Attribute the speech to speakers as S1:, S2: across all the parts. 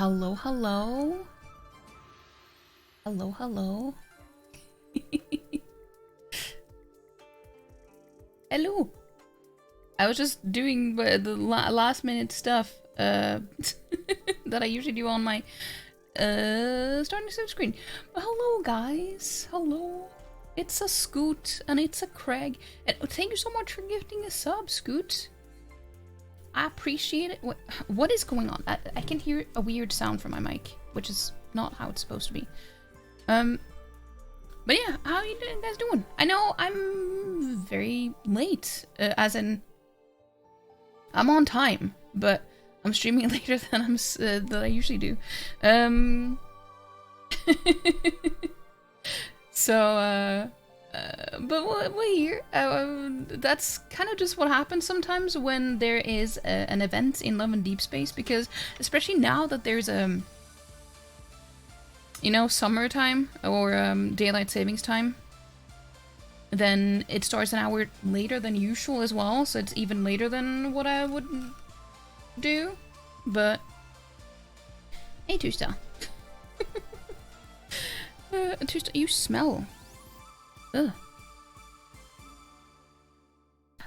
S1: Hello, hello. Hello, hello. Hello. I was just doing the last minute stuff that I usually do on my starting to screen. But hello, guys. Hello. It's a Scoot and it's a Craig. And thank you so much for gifting a sub, Scoot. I appreciate it. What is going on? I can hear a weird sound from my mic, which is not how it's supposed to be. But yeah, how are you guys doing? I know I'm very late, as in I'm on time, but I'm streaming later than I usually do. But we're here. That's kind of just what happens sometimes when there is an event in Love and Deep Space, because especially now that there's you know, summertime or daylight savings time, then it starts an hour later than usual as well, so it's even later than what I would do. But hey, Tusta. Tusta, you smell. Ugh.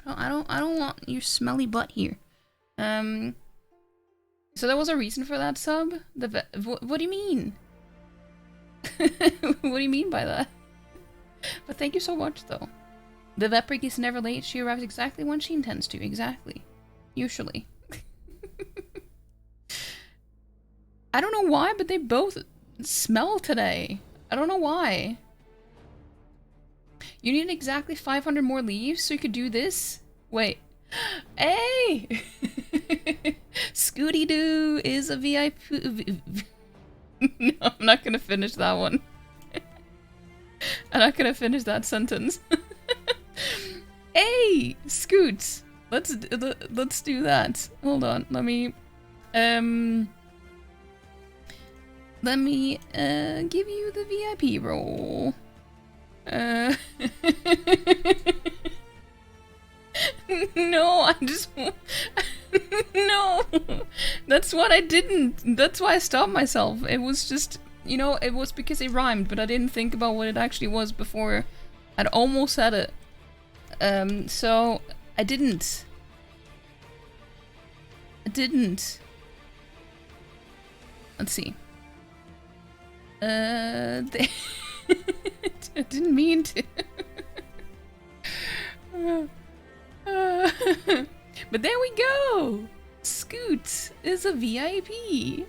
S1: I don't want your smelly butt here. So there was a reason for that sub? What do you mean? What do you mean by that? But thank you so much, though. The Veprik is never late. She arrives exactly when she intends to. Exactly. Usually. I don't know why, but they both smell today. I don't know why. You need exactly 500 more leaves so you could do this? Wait. Hey! Scooty-Doo is a VIP... No, I'm not gonna finish that one. I'm not gonna finish that sentence. Hey! Scoots! Let's do that. Hold on, let me give you the VIP role. No, I just... No! That's what I didn't. That's why I stopped myself. It was just, you know, it was because it rhymed, but I didn't think about what it actually was before I'd almost said it. So I didn't. Let's see. I didn't mean to. But there we go! Scoot is a VIP!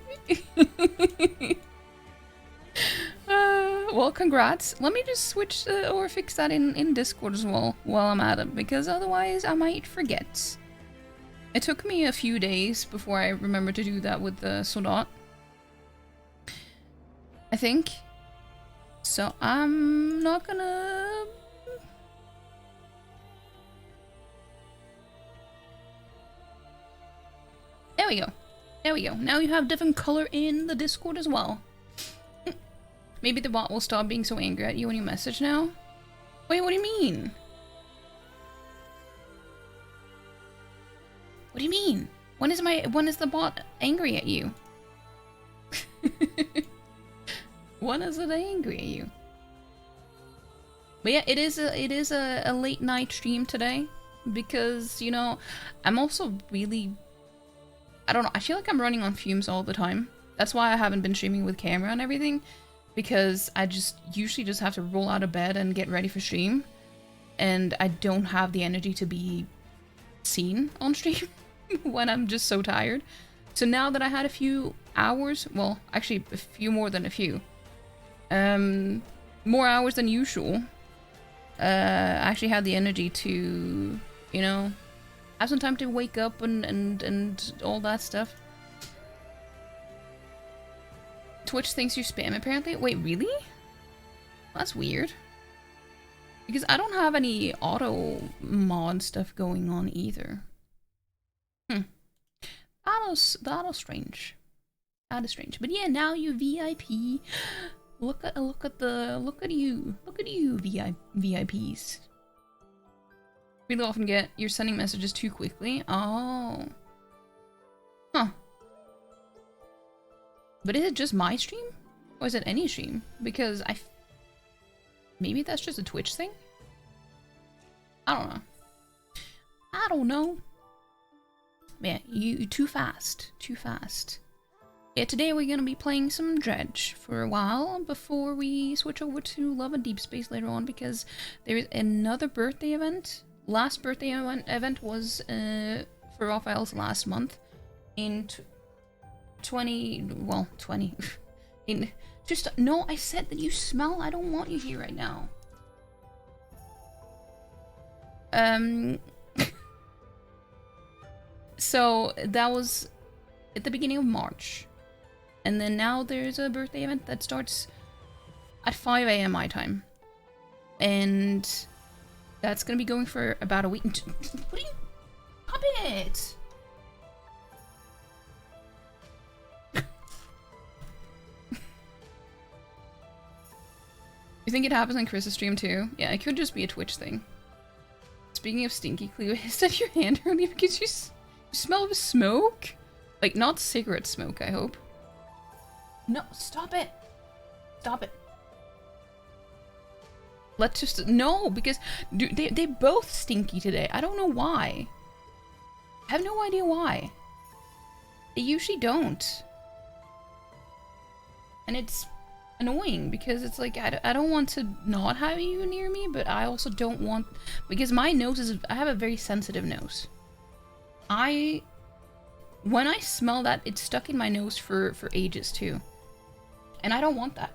S1: Well, congrats. Let me just switch or fix that in Discord as well while I'm at it, because otherwise I might forget. It took me a few days before I remembered to do that with the Soldat, I think. So I'm not gonna... There we go. There we go. Now you have different color in the Discord as well. Maybe the bot will stop being so angry at you when you message now. Wait, what do you mean? What do you mean? When is the bot angry at you? When is it angry at you? But yeah, it is a late night stream today because, you know, I'm also really, I don't know, I feel like I'm running on fumes all the time. That's why I haven't been streaming with camera and everything, because I just usually just have to roll out of bed and get ready for stream, and I don't have the energy to be seen on stream when I'm just so tired. So now that I had a few hours, well, actually a few more than a few, more hours than usual, I actually had the energy to, you know, have some time to wake up and all that stuff. Twitch thinks you spam, apparently. Wait, really? That's weird. Because I don't have any auto mod stuff going on either. That is strange. That is strange. But yeah, now you VIP. Look at you VIPs. Really often get you're sending messages too quickly. Oh. Huh. But is it just my stream? Or is it any stream? Because maybe that's just a Twitch thing? I don't know. I don't know. Man, you too fast. Too fast. Yeah, today we're gonna be playing some Dredge for a while before we switch over to Love and Deep Space later on, because there is another birthday event. Last birthday event was for Raphael's last month in 20. In just no, I said that you smell. I don't want you here right now. So that was at the beginning of March. And then now there's a birthday event that starts at 5 AM my time. And that's gonna be going for about a week. What are you... Stop it! You think it happens on Chris's stream too? Yeah, it could just be a Twitch thing. Speaking of stinky, Cleo hissed at your hand earlier because you smell of smoke? Like, not cigarette smoke, I hope. No, stop it. Stop it. Let's just... No, because they both stinky today. I don't know why. I have no idea why. They usually don't. And it's annoying because it's like, I don't want to not have you near me, but I also don't want... Because my nose is... I have a very sensitive nose. When I smell that, it's stuck in my nose for ages too. And I don't want that.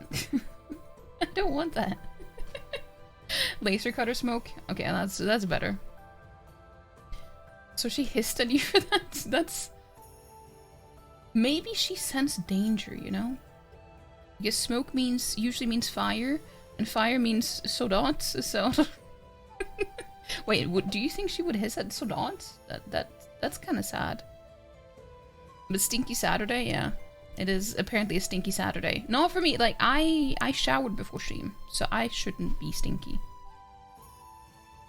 S1: I don't want that. Laser cutter smoke? Okay, that's better. So she hissed at you for that? That's... Maybe she sensed danger, you know? Because smoke usually means fire, and fire means Sodot, so... Wait, do you think she would hiss at Sodot? That's kind of sad. But Stinky Saturday, yeah. It is apparently a stinky Saturday. Not for me, like, I showered before stream, so I shouldn't be stinky.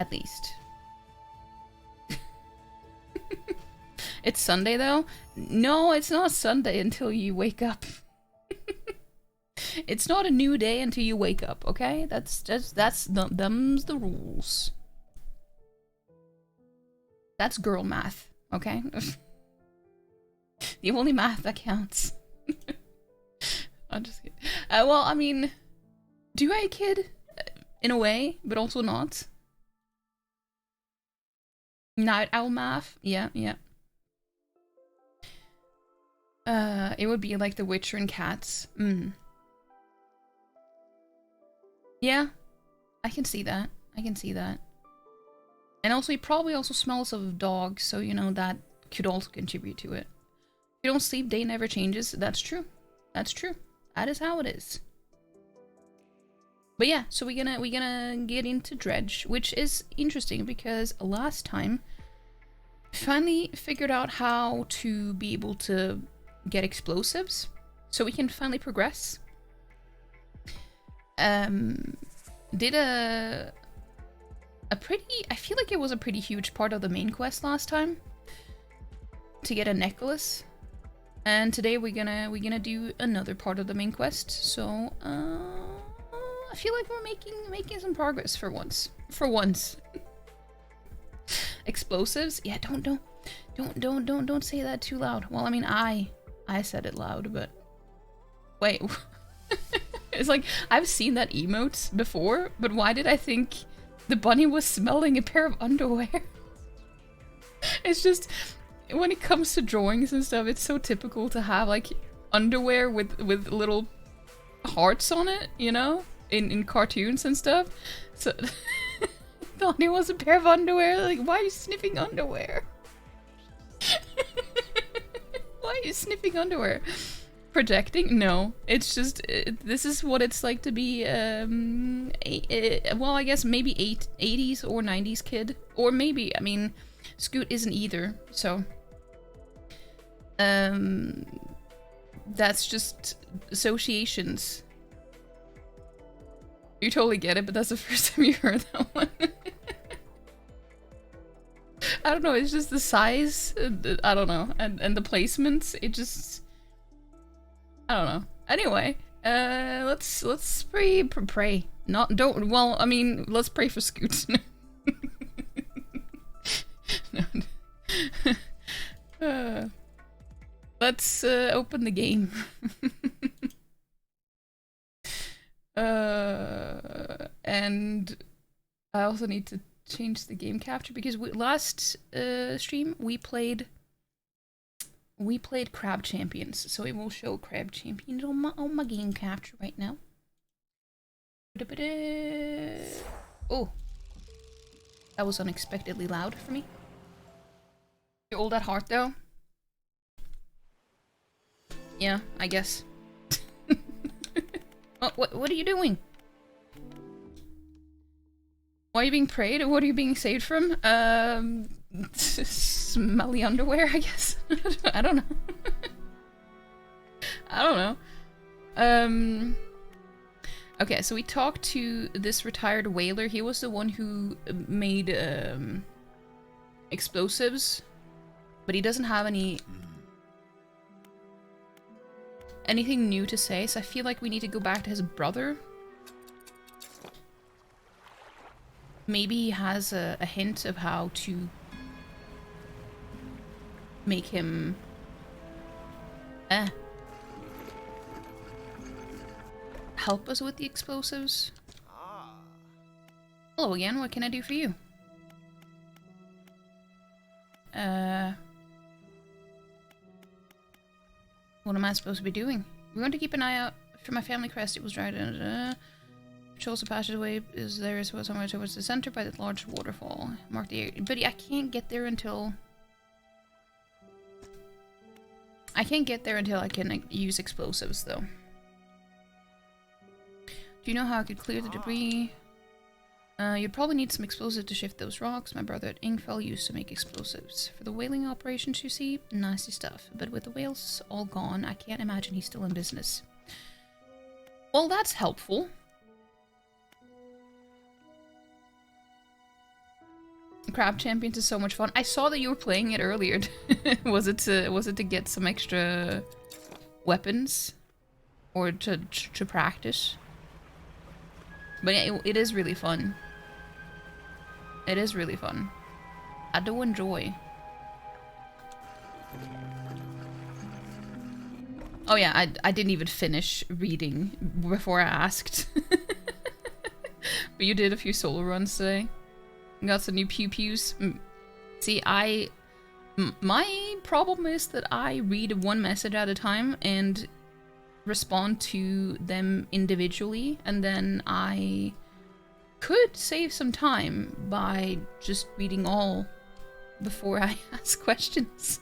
S1: At least. It's Sunday, though? No, it's not Sunday until you wake up. It's not a new day until you wake up, okay? Them's the rules. That's girl math, okay? The only math that counts. I'm just kidding. Well, I mean, do I, kid? In a way, but also not. Night owl math? Yeah. It would be like The Witcher and cats. Yeah, I can see that. And also, he probably also smells of dogs, so, you know, that could also contribute to it. If you don't sleep, day never changes. That's true. That's true. That is how it is. But yeah, so we're gonna get into Dredge, which is interesting because last time I finally figured out how to be able to get explosives, so we can finally progress. Did a pretty... I feel like it was a pretty huge part of the main quest last time to get a necklace. And today we're gonna do another part of the main quest. So I feel like we're making some progress for once. For once. Explosives? Yeah, don't say that too loud. Well, I mean, I said it loud, but wait. It's like I've seen that emote before, but why did I think the bunny was smelling a pair of underwear? It's just, when it comes to drawings and stuff, it's so typical to have like underwear with little hearts on it, you know, in cartoons and stuff. So I thought it was a pair of underwear. Like, why are you sniffing underwear? Why are you sniffing underwear? Projecting? No, it's just this is what it's like to be well, I guess maybe 80s or 90s kid, or maybe, I mean, Scoot isn't either, so that's just associations. You totally get it, but that's the first time you heard that one. I don't know, it's just the size, I don't know, and the placements, it just... I don't know. Anyway, let's pray. Not don't. Well, I mean, let's pray for Scoot. No. Let's open the game. And I also need to change the game capture because last stream we played Crab Champions, so it will show Crab Champions on my game capture right now. Oh, that was unexpectedly loud for me. You're all that heart though? Yeah, I guess. What are you doing? Why are you being prayed? What are you being saved from? Smelly underwear, I guess. I don't know. I don't know. Okay, so we talked to this retired whaler. He was the one who made explosives, but he doesn't have anything new to say, so I feel like we need to go back to his brother. Maybe he has a hint of how to make him help us with the explosives. Hello again, what can I do for you? What am I supposed to be doing? We're going to keep an eye out for my family crest. It was right patrols the passageway is there as well somewhere towards the center by the large waterfall. Mark the area. But I can't get there until I can use explosives though. Do you know how I could clear the debris? You'd probably need some explosives to shift those rocks. My brother at Ingfell used to make explosives. For the whaling operations, you see, nasty stuff. But with the whales all gone, I can't imagine he's still in business. Well, that's helpful. Crab Champions is so much fun. I saw that you were playing it earlier. Was it to get some extra weapons? Or to practice? But yeah, it is really fun. It is really fun. I do enjoy. Oh yeah, I didn't even finish reading before I asked. But you did a few solo runs today. Got some new pew-pews. See, my problem is that I read one message at a time and respond to them individually, and then I could save some time by just reading all before I ask questions.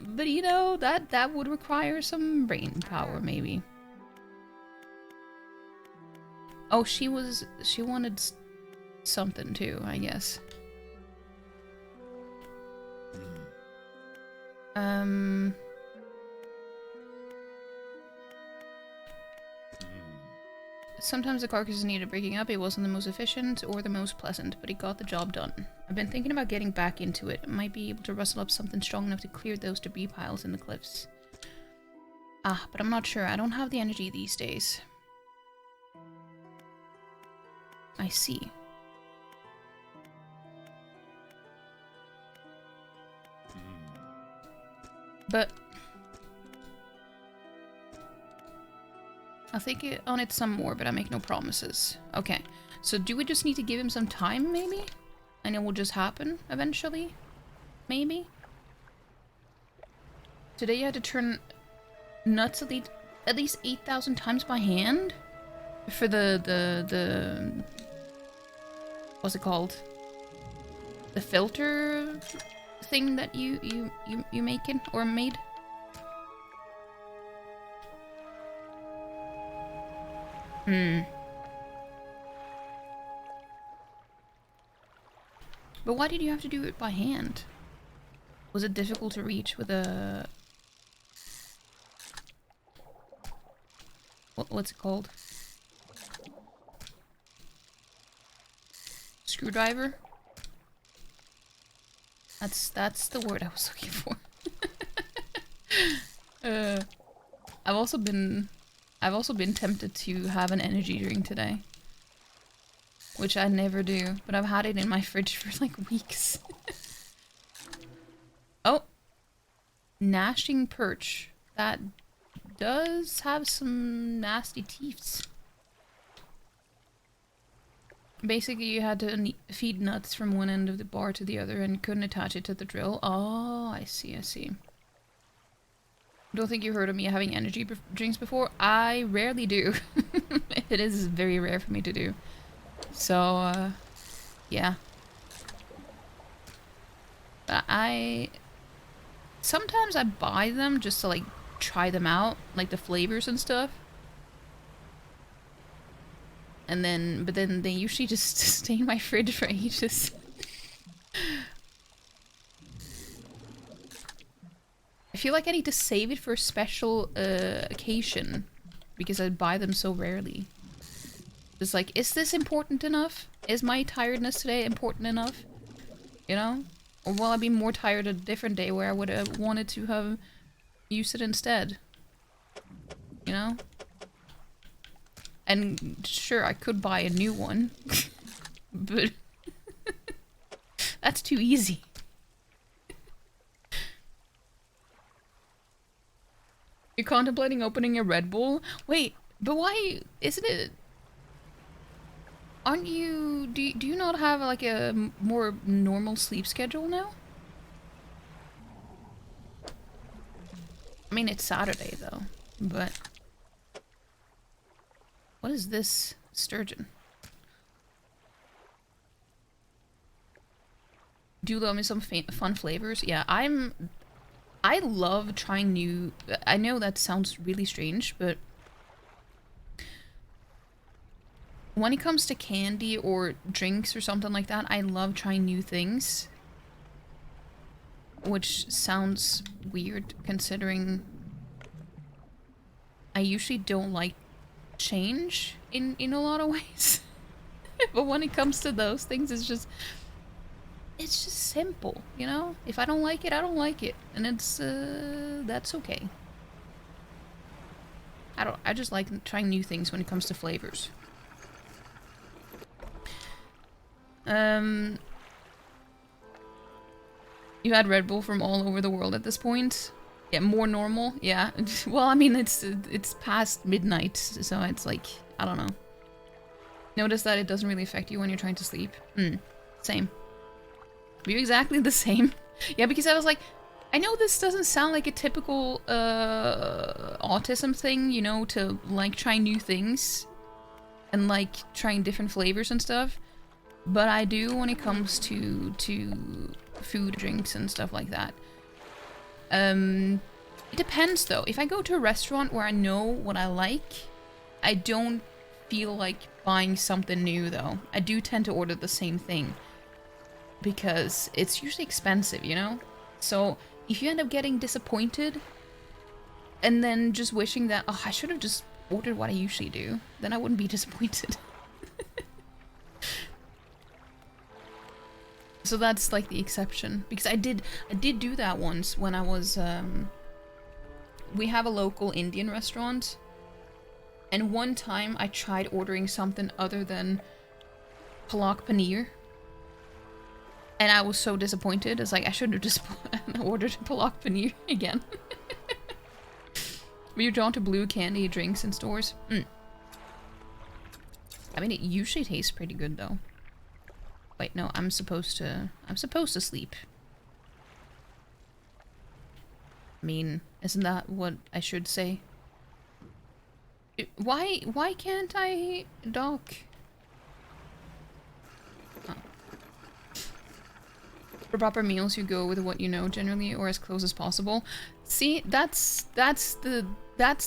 S1: But you know, that would require some brain power, maybe. Oh, she wanted something too, I guess. Sometimes the carcasses needed breaking up. It wasn't the most efficient or the most pleasant, but it got the job done. I've been thinking about getting back into it. I might be able to rustle up something strong enough to clear those debris piles in the cliffs. Ah, but I'm not sure. I don't have the energy these days. I see. But I'll think on it some more, but I make no promises. Okay, so do we just need to give him some time, maybe? And it will just happen eventually? Maybe? Today you had to turn nuts at least 8,000 times by hand? For the what's it called? The filter thing that you making or made? But why did you have to do it by hand? Was it difficult to reach with a... What's it called? Screwdriver? That's the word I was looking for. uh, I've also been tempted to have an energy drink today, which I never do, but I've had it in my fridge for like weeks. Oh, gnashing perch. That does have some nasty teeth. Basically, you had to feed nuts from one end of the bar to the other and couldn't attach it to the drill. Oh, I see, I see. Don't think you heard of me having energy drinks before? I rarely do. It is very rare for me to do. So, yeah. But sometimes I buy them just to, like, try them out. Like, the flavors and stuff. And then, but then they usually just stay in my fridge for ages. I feel like I need to save it for a special occasion, because I buy them so rarely. It's like, is this important enough? Is my tiredness today important enough? You know? Or will I be more tired a different day where I would have wanted to have used it instead? You know? And sure, I could buy a new one, but that's too easy. You're contemplating opening a Red Bull? Wait, but why isn't it? Aren't you? Do you not have like a more normal sleep schedule now? I mean, it's Saturday though, but. What is this sturgeon? Do you love me some fun flavors? Yeah, I love trying new. I know that sounds really strange, but when it comes to candy or drinks or something like that, I love trying new things. Which sounds weird considering I usually don't like change in a lot of ways. But when it comes to those things, it's just simple, you know? If I don't like it, I don't like it, and it's that's okay. I just like trying new things when it comes to flavors. You had Red Bull from all over the world at this point. Yeah, more normal. Yeah. Well, I mean, it's past midnight, so it's like, I don't know. Notice that it doesn't really affect you when you're trying to sleep. Same. We're exactly the same. Yeah, because I was like, I know this doesn't sound like a typical autism thing, you know, to like try new things and like trying different flavors and stuff. But I do when it comes to food, drinks, and stuff like that. It depends though. If I go to a restaurant where I know what I like, I don't feel like buying something new though. I do tend to order the same thing because it's usually expensive, you know? So if you end up getting disappointed and then just wishing that, oh, I should have just ordered what I usually do, then I wouldn't be disappointed. So that's like the exception, because I did do that once when I was we have a local Indian restaurant, and one time I tried ordering something other than palak paneer, and I was so disappointed. It's like I should have just ordered palak paneer again. Were you drawn to blue candy drinks in stores? I mean, it usually tastes pretty good though. Wait, no, I'm supposed to sleep. I mean, isn't that what I should say? Why can't I dock? Oh. For proper meals, you go with what you know generally, or as close as possible. See, that's the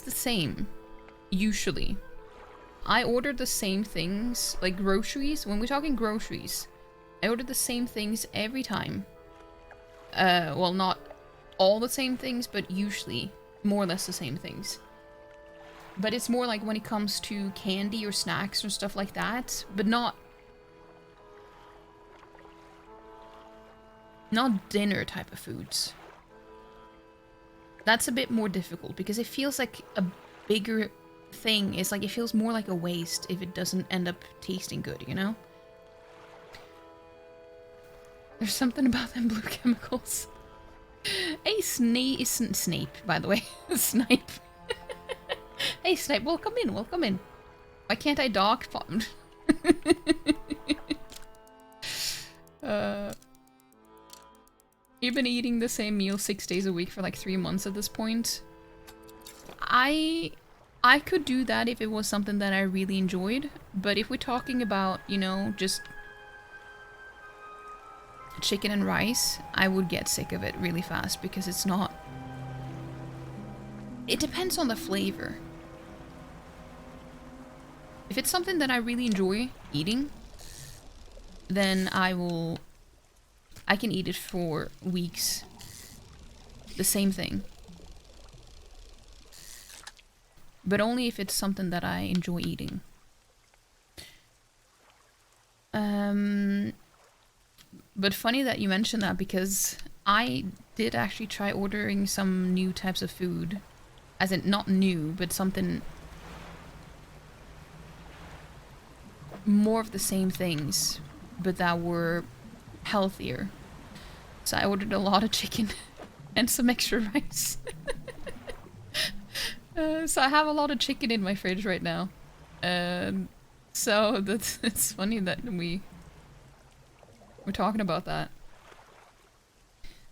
S1: same. Usually, I order the same things, like groceries. When we're talking groceries, I order the same things every time. Well, not all the same things, but usually more or less the same things. But it's more like when it comes to candy or snacks or stuff like that, but not dinner type of foods. That's a bit more difficult because it feels like a bigger thing. It's like it feels more like a waste if it doesn't end up tasting good, you know? There's something about them blue chemicals. Hey, Snape, by the way. Snipe. Hey, Snipe, welcome in, welcome in. Why can't I dog farm? You've been eating the same meal 6 days a week for like 3 months at this point. I could do that if it was something that I really enjoyed, but if we're talking about, you know, just chicken and rice, I would get sick of it really fast because it's not... It depends on the flavor. If it's something that I really enjoy eating, then I can eat it for weeks. The same thing. But only if it's something that I enjoy eating. But funny that you mentioned that because I did actually try ordering some new types of food. As in, not new, but something more of the same things, but that were healthier. So I ordered a lot of chicken and some extra rice. So I have a lot of chicken in my fridge right now. So it's funny that we're talking about that.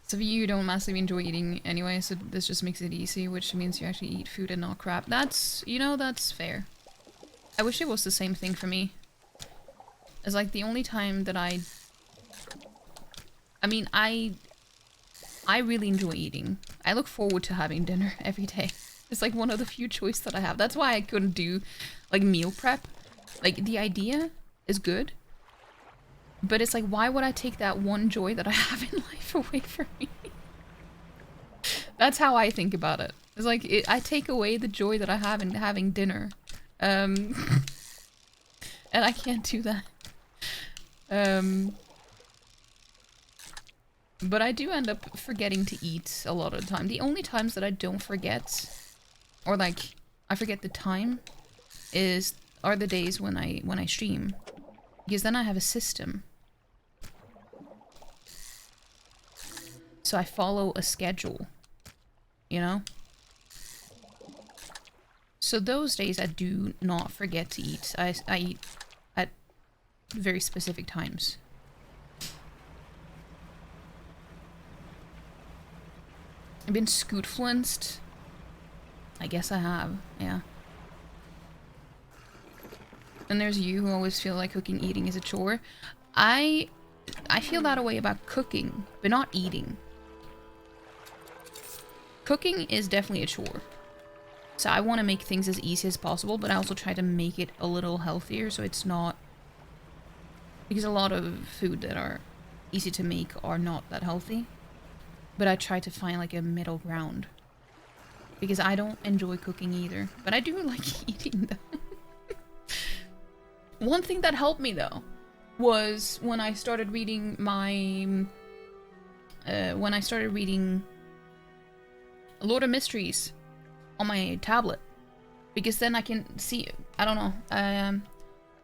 S1: Some of you don't massively enjoy eating anyway, so this just makes it easy, which means you actually eat food and not crap. That's, you know, that's fair. I wish it was the same thing for me. It's like the only time that I mean, I really enjoy eating. I look forward to having dinner every day. It's like one of the few choices that I have. That's why I couldn't do like meal prep. Like the idea is good, but it's like, why would I take that one joy that I have in life away from me? That's how I think about it. It's like I take away the joy that I have in having dinner, and I can't do that. But I do end up forgetting to eat a lot of the time. The only times that I don't forget, or like I forget the time, are the days when I stream, because then I have a system. So I follow a schedule, you know? So those days I do not forget to eat. I eat at very specific times. I've been scootfluenced. I guess I have, yeah. And there's you who always feel like cooking, eating is a chore. I feel that way about cooking, but not eating. Cooking is definitely a chore. So I want to make things as easy as possible, but I also try to make it a little healthier so it's not... Because a lot of food that are easy to make are not that healthy. But I try to find like a middle ground. Because I don't enjoy cooking either. But I do like eating though. One thing that helped me though was when I started reading my... Lord of Mysteries on my tablet. Because then I can see... I don't know. I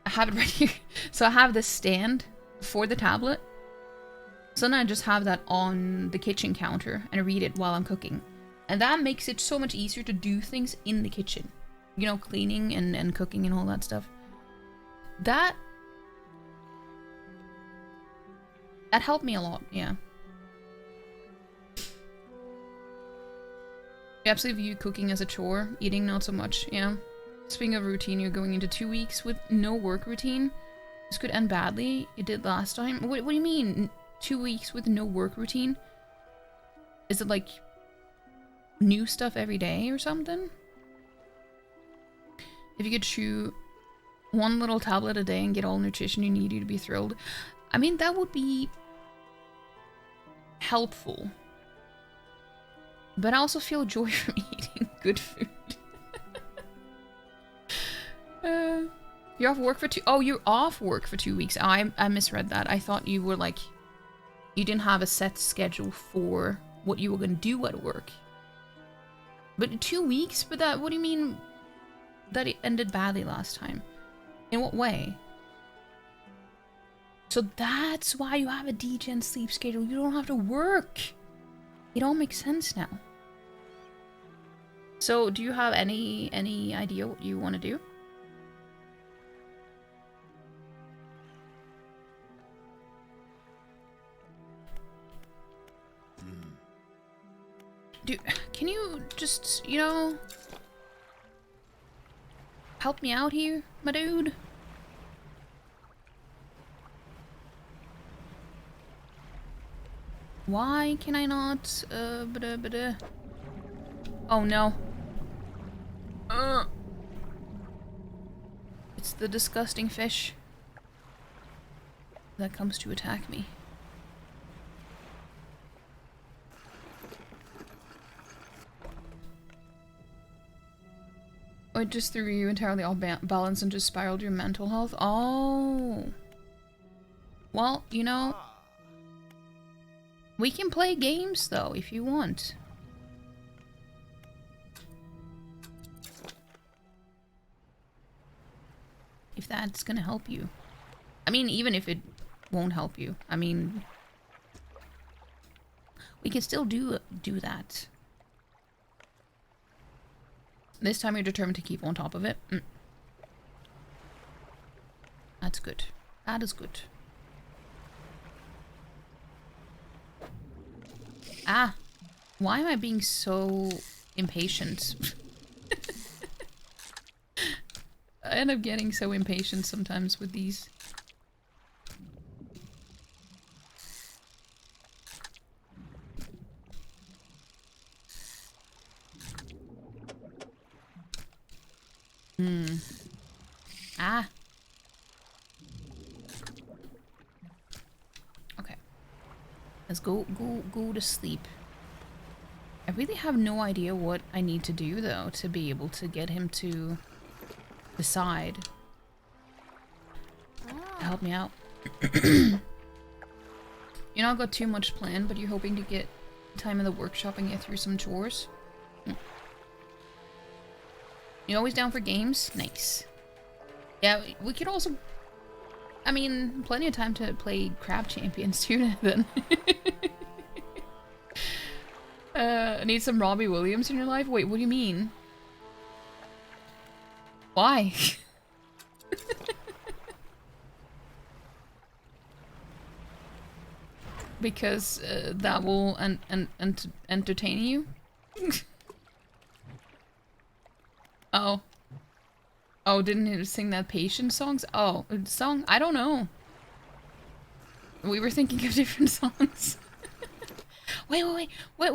S1: have it right here. So I have this stand for the tablet. So then I just have that on the kitchen counter and I read it while I'm cooking. And that makes it so much easier to do things in the kitchen. You know, cleaning and cooking and all that stuff. That helped me a lot, yeah. You absolutely view cooking as a chore, eating not so much, yeah. Speaking of routine, you're going into 2 weeks with no work routine. This could end badly. It did last time. What do you mean? 2 weeks with no work routine? Is it like new stuff every day or something? If you could chew one little tablet a day and get all the nutrition you need, you'd be thrilled. I mean, that would be helpful. But I also feel joy from eating good food. You're off work for you're off work for 2 weeks. I misread that. I thought you were like... You didn't have a set schedule for what you were going to do at work. But 2 weeks? But that, what do you mean that it ended badly last time? In what way? So that's why you have a degen sleep schedule. You don't have to work. It all makes sense now. So do you have any idea what you want to do? Can you just, you know, help me out here, my dude? Why can I not, Oh no. It's the disgusting fish that comes to attack me. Oh, it just threw you entirely off balance and just spiraled your mental health? Oh. Well, you know, we can play games though if you want. If that's gonna help you. I mean, even if it won't help you. I mean, we can still do that. This time you're determined to keep on top of it. That's good. That is good. Ah! Why am I being so impatient? I end up getting so impatient sometimes with these. Ah. Okay. Let's go to sleep. I really have no idea what I need to do though to be able to get him to decide. Help me out. You not got too much planned, but you're hoping to get time in the workshop and get through some chores. You always down for games? Nice. Yeah, we could also... I mean, plenty of time to play Crab Champions too, then. Need some Robbie Williams in your life? Wait, what do you mean? Why? Because that will entertain you? Oh. Oh, didn't he sing that Patience songs? Oh, song? I don't know. We were thinking of different songs. Wait. What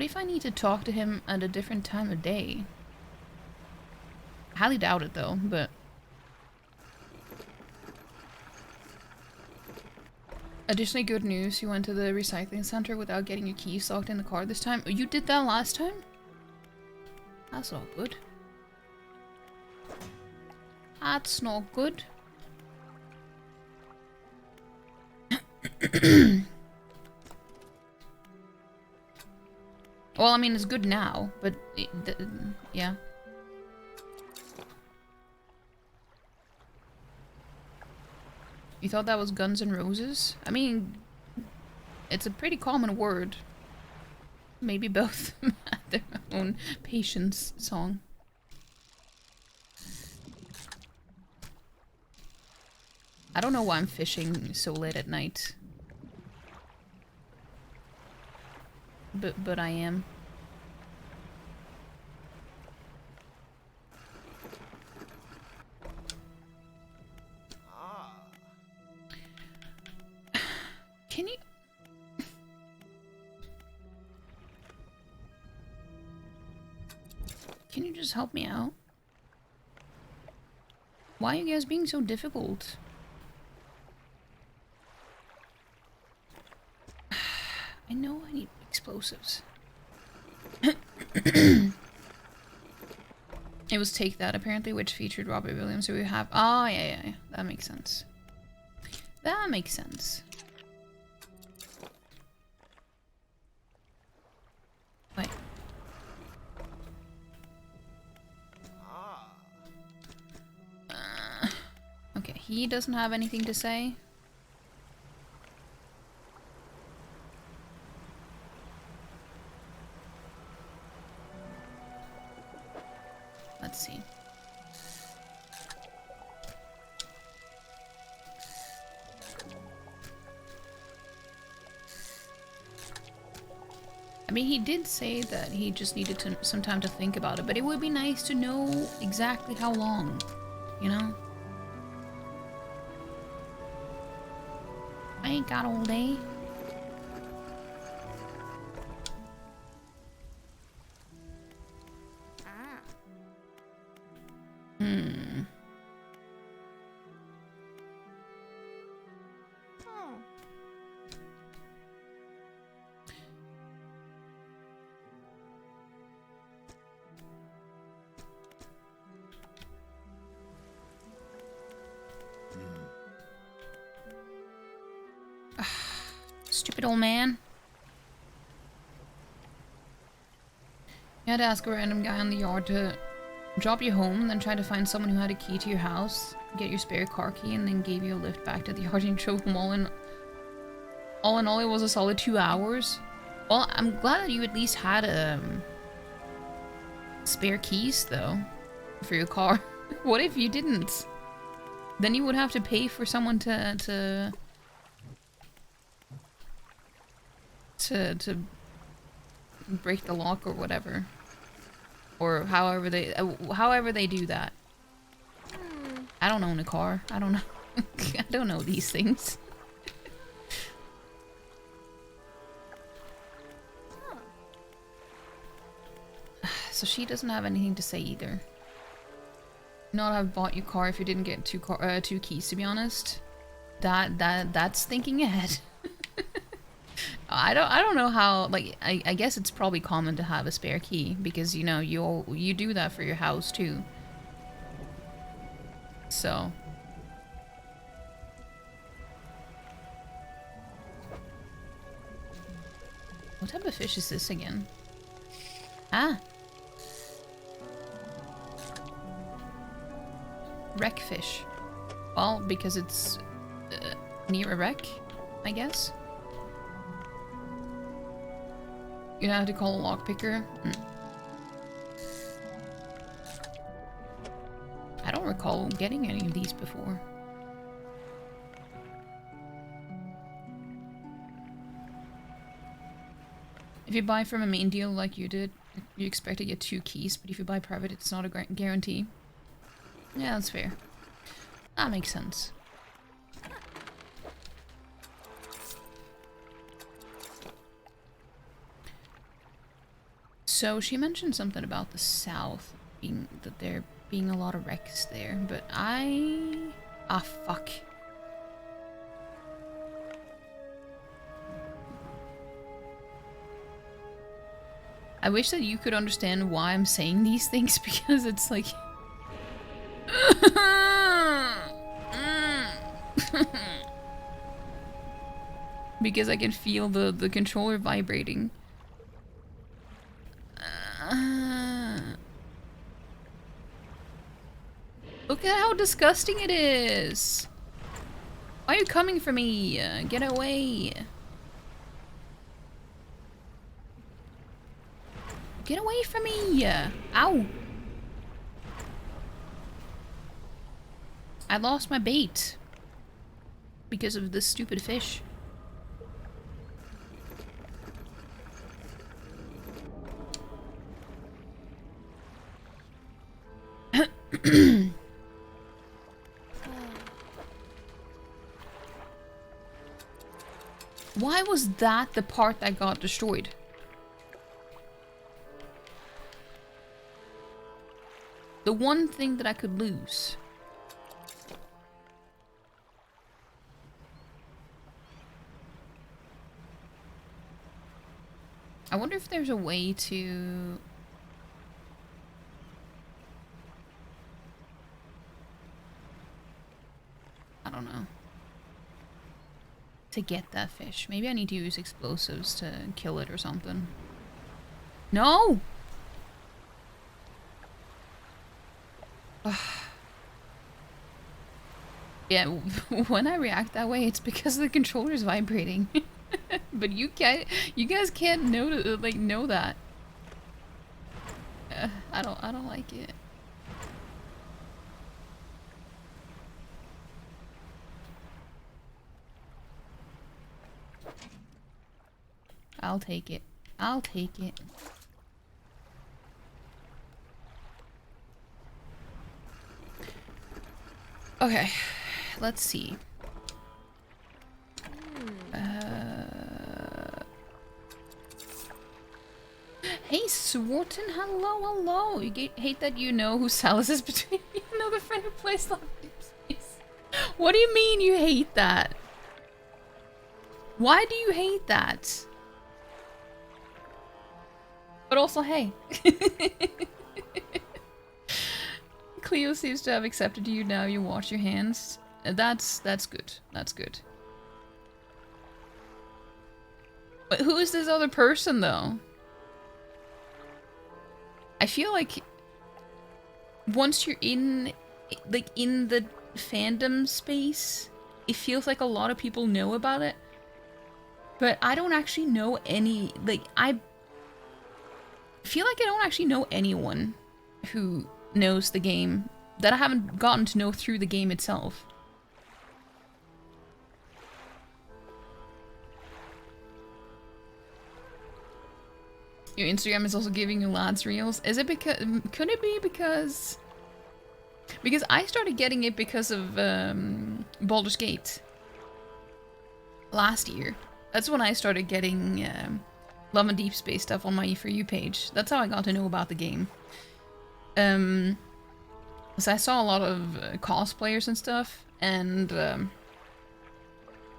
S1: if I need to talk to him at a different time of day? I highly doubt it though, but... Additionally, good news, you went to the recycling center without getting your keys locked in the car this time. You did that last time? That's not good. That's not good. Well, I mean, it's good now, but... yeah. You thought that was Guns N' Roses? I mean, it's a pretty common word. Maybe both had their own Patience song. I don't know why I'm fishing so late at night. But I am. Can you... Can you just help me out? Why are you guys being so difficult? I know I need explosives. It was Take That, apparently, which featured Robert Williams, who we have... Oh, yeah. That makes sense. That makes sense. He doesn't have anything to say. Let's see. I mean, he did say that he just needed some time to think about it, but it would be nice to know exactly how long, you know? I ain't got all day. Stupid old man. You had to ask a random guy in the yard to drop you home, then try to find someone who had a key to your house, get your spare car key, and then gave you a lift back to the yard and drove home all in all, it was a solid 2 hours. Well, I'm glad that you at least had spare keys, though, for your car. What if you didn't? Then you would have to pay for someone to break the lock or whatever, or however they do that. I don't own a car. I don't know. I don't know these things. So she doesn't have anything to say either. Not have bought your car if you didn't get two keys. To be honest, that's thinking ahead. I don't know how, like, I guess it's probably common to have a spare key because, you know, you do that for your house too. So what type of fish is this again? Ah, wreck fish. Well, because it's near a wreck, I guess. You have to call a lockpicker. I don't recall getting any of these before. If you buy from a main deal like you did, you expect to get 2 keys, but if you buy private, it's not a guarantee. Yeah, that's fair. That makes sense. So she mentioned something about the south, that there being a lot of wrecks there, but fuck. I wish that you could understand why I'm saying these things, because it's like... because I can feel the controller vibrating. Look at how disgusting it is. Why are you coming for me? Get away. Get away from me. Ow. I lost my bait because of this stupid fish. Why was that the part that got destroyed? The one thing that I could lose. I wonder if there's a way to... I don't know. To get that fish. Maybe I need to use explosives to kill it or something. No! Yeah, when I react that way, it's because the controller's vibrating. But you guys can't know that. I don't like it. I'll take it. I'll take it. Okay, let's see. Hey, Swarton, hello, hello. You hate that you know who Salas is between me and another friend who plays Love Deep Space. What do you mean you hate that? Why do you hate that? But also, hey. Cleo seems to have accepted you now. You wash your hands. That's good. That's good. But who is this other person, though? I feel like once you're in the fandom space, it feels like a lot of people know about it. But I don't actually know any, I feel like I don't actually know anyone who knows the game that I haven't gotten to know through the game itself. Your Instagram is also giving you lads reels. Is it because, could it be because I started getting it because of Baldur's Gate last year. That's when I started getting Love and Deep Space stuff on my For You page. That's how I got to know about the game. So I saw a lot of cosplayers and stuff, and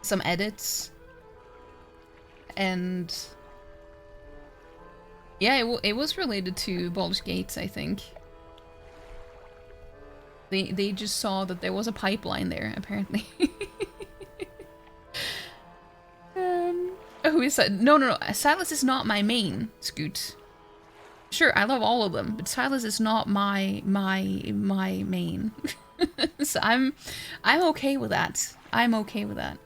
S1: some edits, and yeah, it was related to Baldur's Gate, I think. They just saw that there was a pipeline there, apparently. Who is that? No. Silas is not my main, Scoot. Sure, I love all of them, but Silas is not my main. So I'm okay with that. I'm okay with that.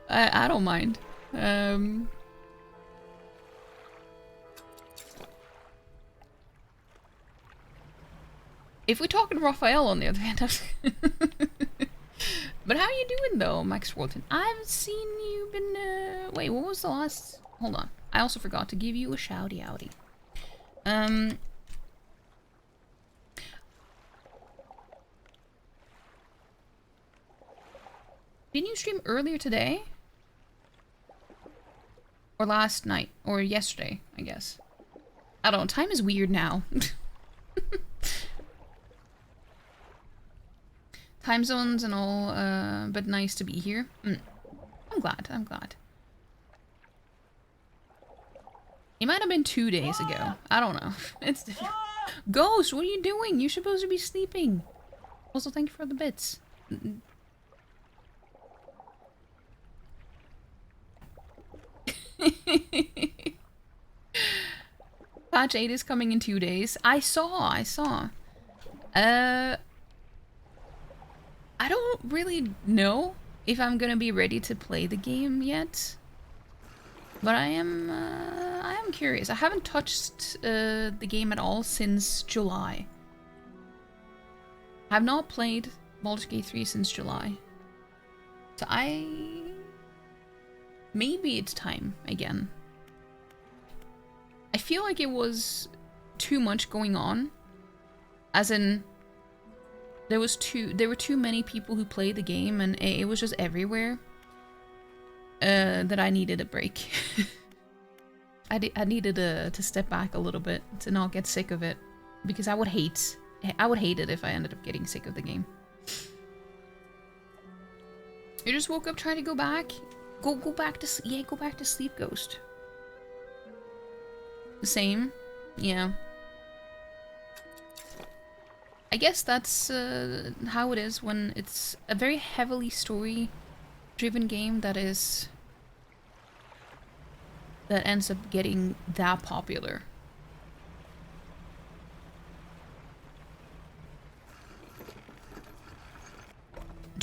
S1: I don't mind. If we're talking Raphael, on the other hand, but how are you doing though, Max Walton? I haven't seen you been. Wait, what was the last? Hold on. I also forgot to give you a shouty outy. Didn't you stream earlier today? Or last night? Or yesterday, I guess. I don't know. Time is weird now. Time zones and all, but nice to be here. I'm glad. I'm glad. It might have been 2 days ago. I don't know. It's different. Ghost, what are you doing? You're supposed to be sleeping. Also, thank you for the bits. Patch 8 is coming in 2 days. I saw. I don't really know if I'm gonna be ready to play the game yet. But I am curious. I haven't touched the game at all since July. I have not played Baldur's Gate 3 since July. So maybe it's time again. I feel like it was too much going on. As in, there were too many people who played the game, and it was just everywhere. That I needed a break. I needed to step back a little bit to not get sick of it, because I would hate it if I ended up getting sick of the game. You just woke up trying to go back? Go back to sleep, Ghost. The same? Yeah. I guess that's how it is when it's a very heavily story-driven game that ends up getting that popular.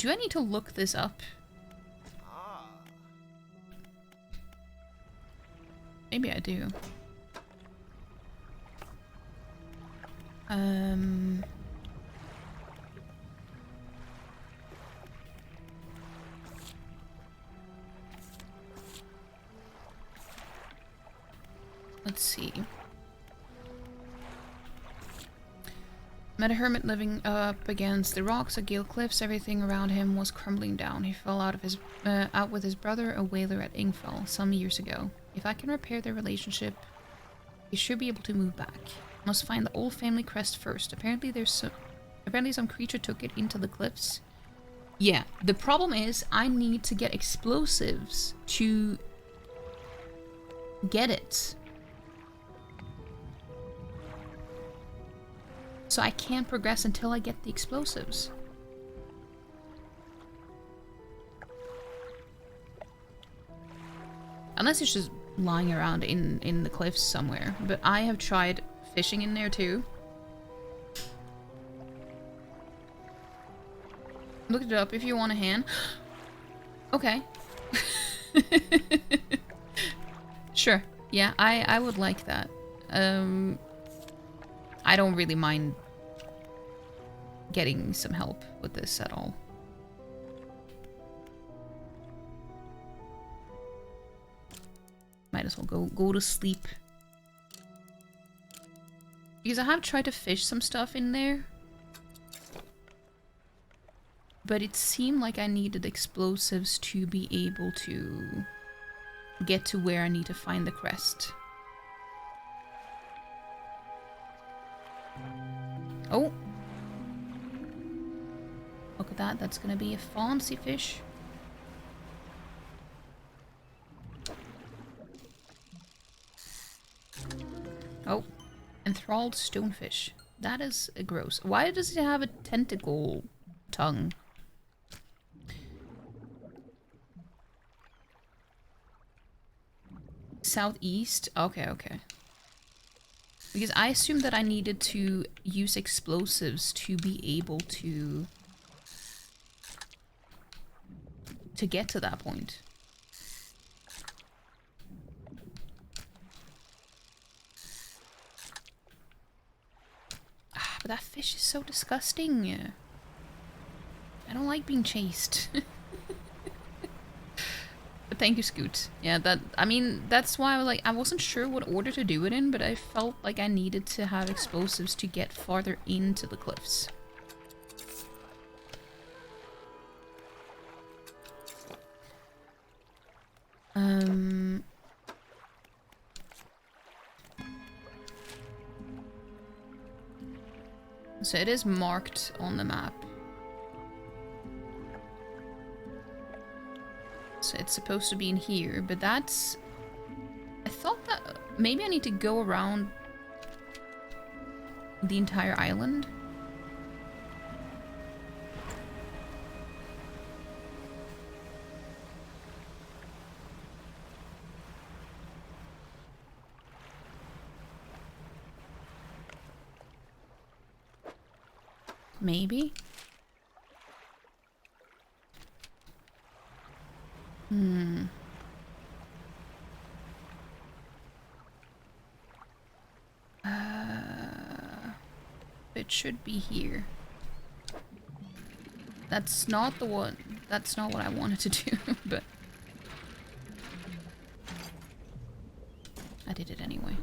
S1: Do I need to look this up? Maybe I do. Let's see. Met a hermit living up against the rocks at Gale Cliffs. Everything around him was crumbling down. He fell out with his brother, a whaler at Ingfell, some years ago. If I can repair their relationship, he should be able to move back. Must find the old family crest first. Apparently some creature took it into the cliffs. Yeah, the problem is I need to get explosives to get it. So I can't progress until I get the explosives. Unless it's just lying around in the cliffs somewhere. But I have tried fishing in there too. Look it up if you want a hand. Okay. Sure. Yeah, I would like that. I don't really mind getting some help with this at all. Might as well go to sleep. Because I have tried to fish some stuff in there. But it seemed like I needed explosives to be able to get to where I need to find the crest. Oh! Look at that, that's gonna be a fancy fish. Oh, enthralled stonefish. That is gross. Why does it have a tentacle tongue? Southeast? Okay, okay. Because I assumed that I needed to use explosives to be able to get to that point. Ah, but that fish is so disgusting. I don't like being chased. But thank you, Scoot. Yeah, I mean, that's why I wasn't sure what order to do it in, but I felt like I needed to have explosives to get farther into the cliffs. So it is marked on the map. So it's supposed to be in here, but that's... I thought that maybe I need to go around the entire island. Maybe? It should be here. That's not the one. That's not what I wanted to do, but I did it anyway.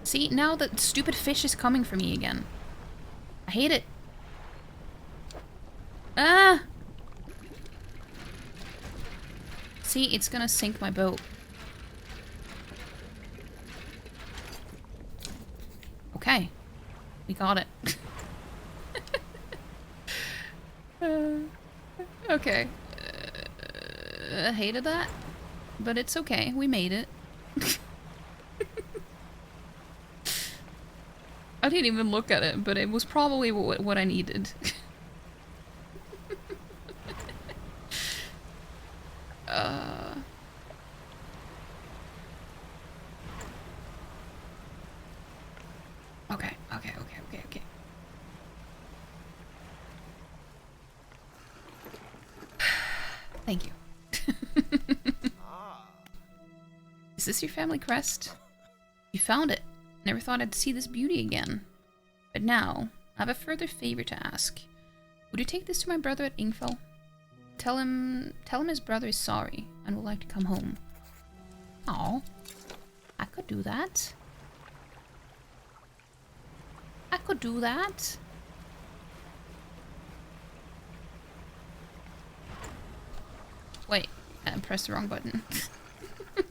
S1: See, now the stupid fish is coming for me again. I hate it. Ah! See, it's gonna sink my boat. Okay. We got it. Okay. I hated that, but it's okay. We made it. I didn't even look at it, but it was probably what I needed. Okay. Thank you. Is this your family crest? You found it. Never thought I'd see this beauty again. But now, I have a further favor to ask. Would you take this to my brother at Ingfell? Tell him his brother is sorry and would like to come home. Oh, I could do that. I could do that. Wait, I pressed the wrong button. Got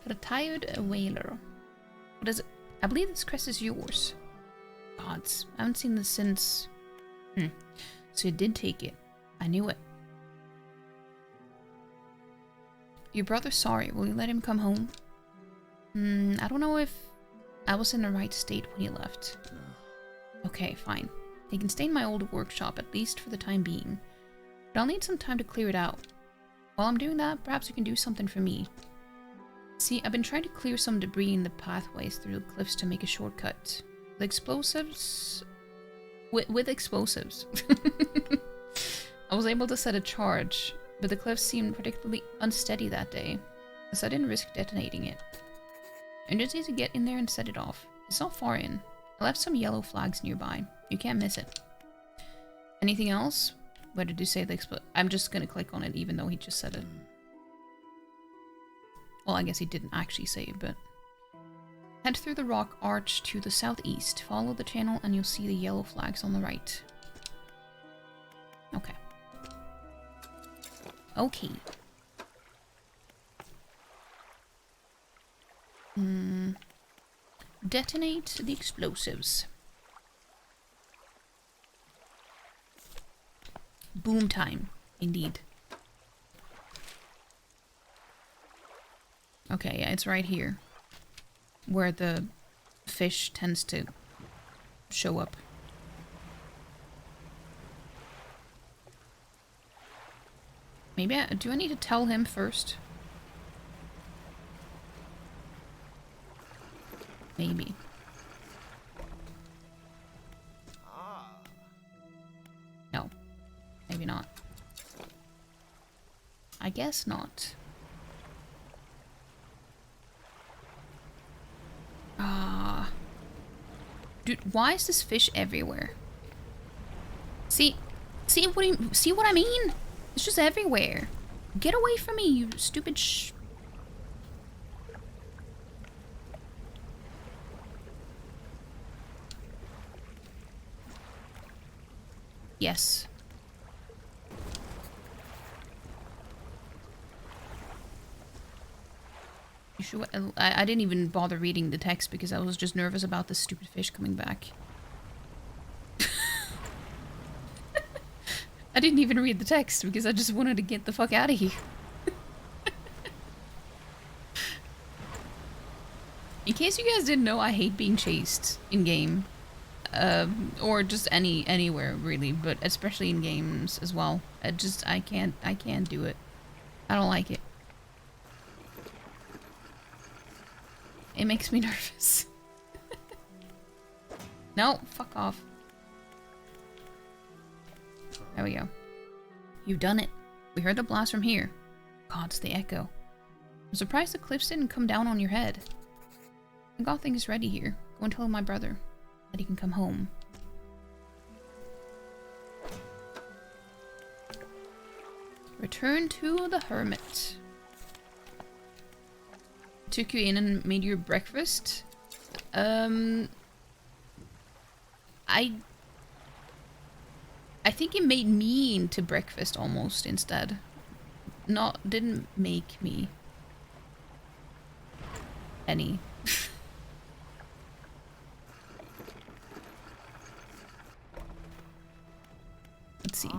S1: a tired whaler. What is it? I believe this crest is yours. Gods, I haven't seen this since... So you did take it. I knew it. Your brother's sorry. Will you let him come home? I don't know if I was in the right state when he left. Okay, fine. He can stay in my old workshop, at least for the time being. But I'll need some time to clear it out. While I'm doing that, perhaps you can do something for me. See, I've been trying to clear some debris in the pathways through the cliffs to make a shortcut. With explosives... With explosives. I was able to set a charge, but the cliffs seemed particularly unsteady that day, so I didn't risk detonating it. I just need to get in there and set it off. It's not far in. I left some yellow flags nearby. You can't miss it. Anything else? Where did you say the I'm just gonna click on it even though he just said it. Well, I guess he didn't actually say it, but... Head through the rock arch to the southeast. Follow the channel and you'll see the yellow flags on the right. Okay. Okay. Detonate the explosives. Boom time, indeed. Okay, yeah, it's right here. Where the fish tends to show up. Maybe do I need to tell him first? Maybe. No. Maybe not. I guess not. Dude, why is this fish everywhere? See what I mean? It's just everywhere. Get away from me, you stupid Yes. You sure? I didn't even bother reading the text because I was just nervous about this stupid fish coming back. I didn't even read the text because I just wanted to get the fuck out of here. In case you guys didn't know, I hate being chased in game. Or just anywhere really, but especially in games as well. I can't do it. I don't like it. It makes me nervous. No, fuck off. There we go. You've done it. We heard the blast from here. God, it's the echo. I'm surprised the cliffs didn't come down on your head. I got things ready here. Go and tell my brother that he can come home. Return to the hermit. Took you in and made your breakfast. I think it made me into breakfast almost instead. Didn't make me any. Let's see.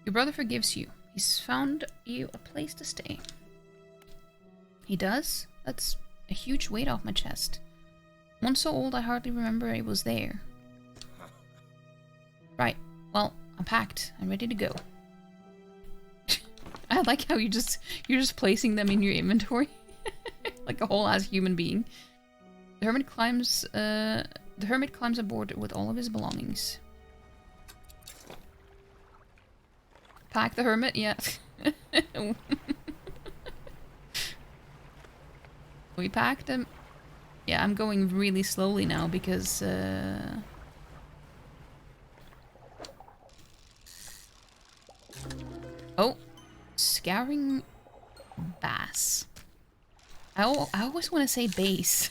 S1: Your brother forgives you. He's found you a place to stay. He does? That's a huge weight off my chest. One so old I hardly remember it was there. Right. Well, I'm packed. I'm ready to go. I like how you're just placing them in your inventory. Like a whole ass human being. The hermit climbs aboard with all of his belongings. Pack the hermit, yeah. We packed him. Yeah, I'm going really slowly now because oh, scouring bass. I always want to say base.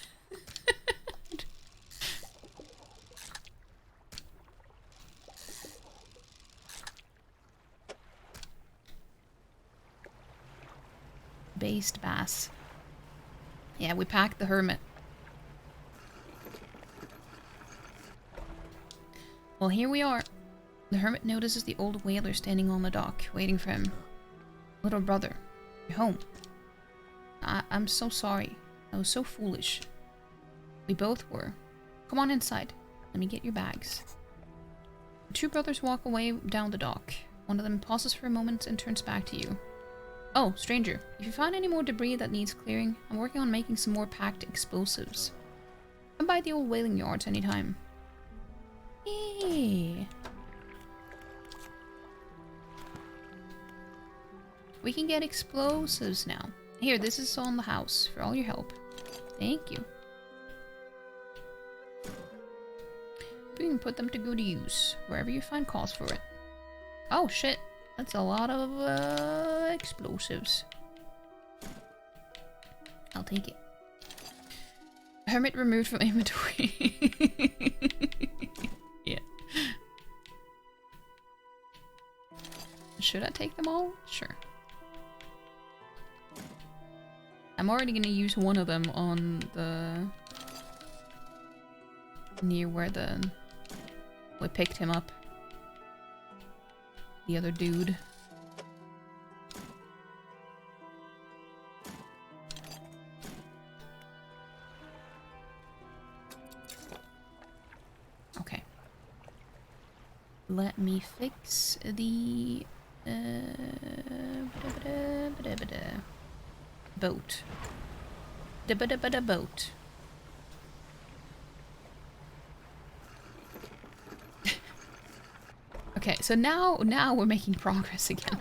S1: Based bass. Yeah, we packed the hermit. Well, here we are. The hermit notices the old whaler standing on the dock, waiting for him. Little brother, you're home. I'm so sorry. I was so foolish. We both were. Come on inside. Let me get your bags. The two brothers walk away down the dock. One of them pauses for a moment and turns back to you. Oh, stranger, if you find any more debris that needs clearing, I'm working on making some more packed explosives. Come by the old whaling yards anytime. Hey. We can get explosives now. Here, this is on the house for all your help. Thank you. We can put them to good use, wherever you find cause for it. Oh shit, that's a lot of explosives. I'll take it. Hermit removed from inventory. Yeah. Should I take them all? Sure. I'm already gonna use one of them on the... near where we picked him up. The other dude. Okay. Let me fix the boat. Boat. Okay, so now we're making progress again.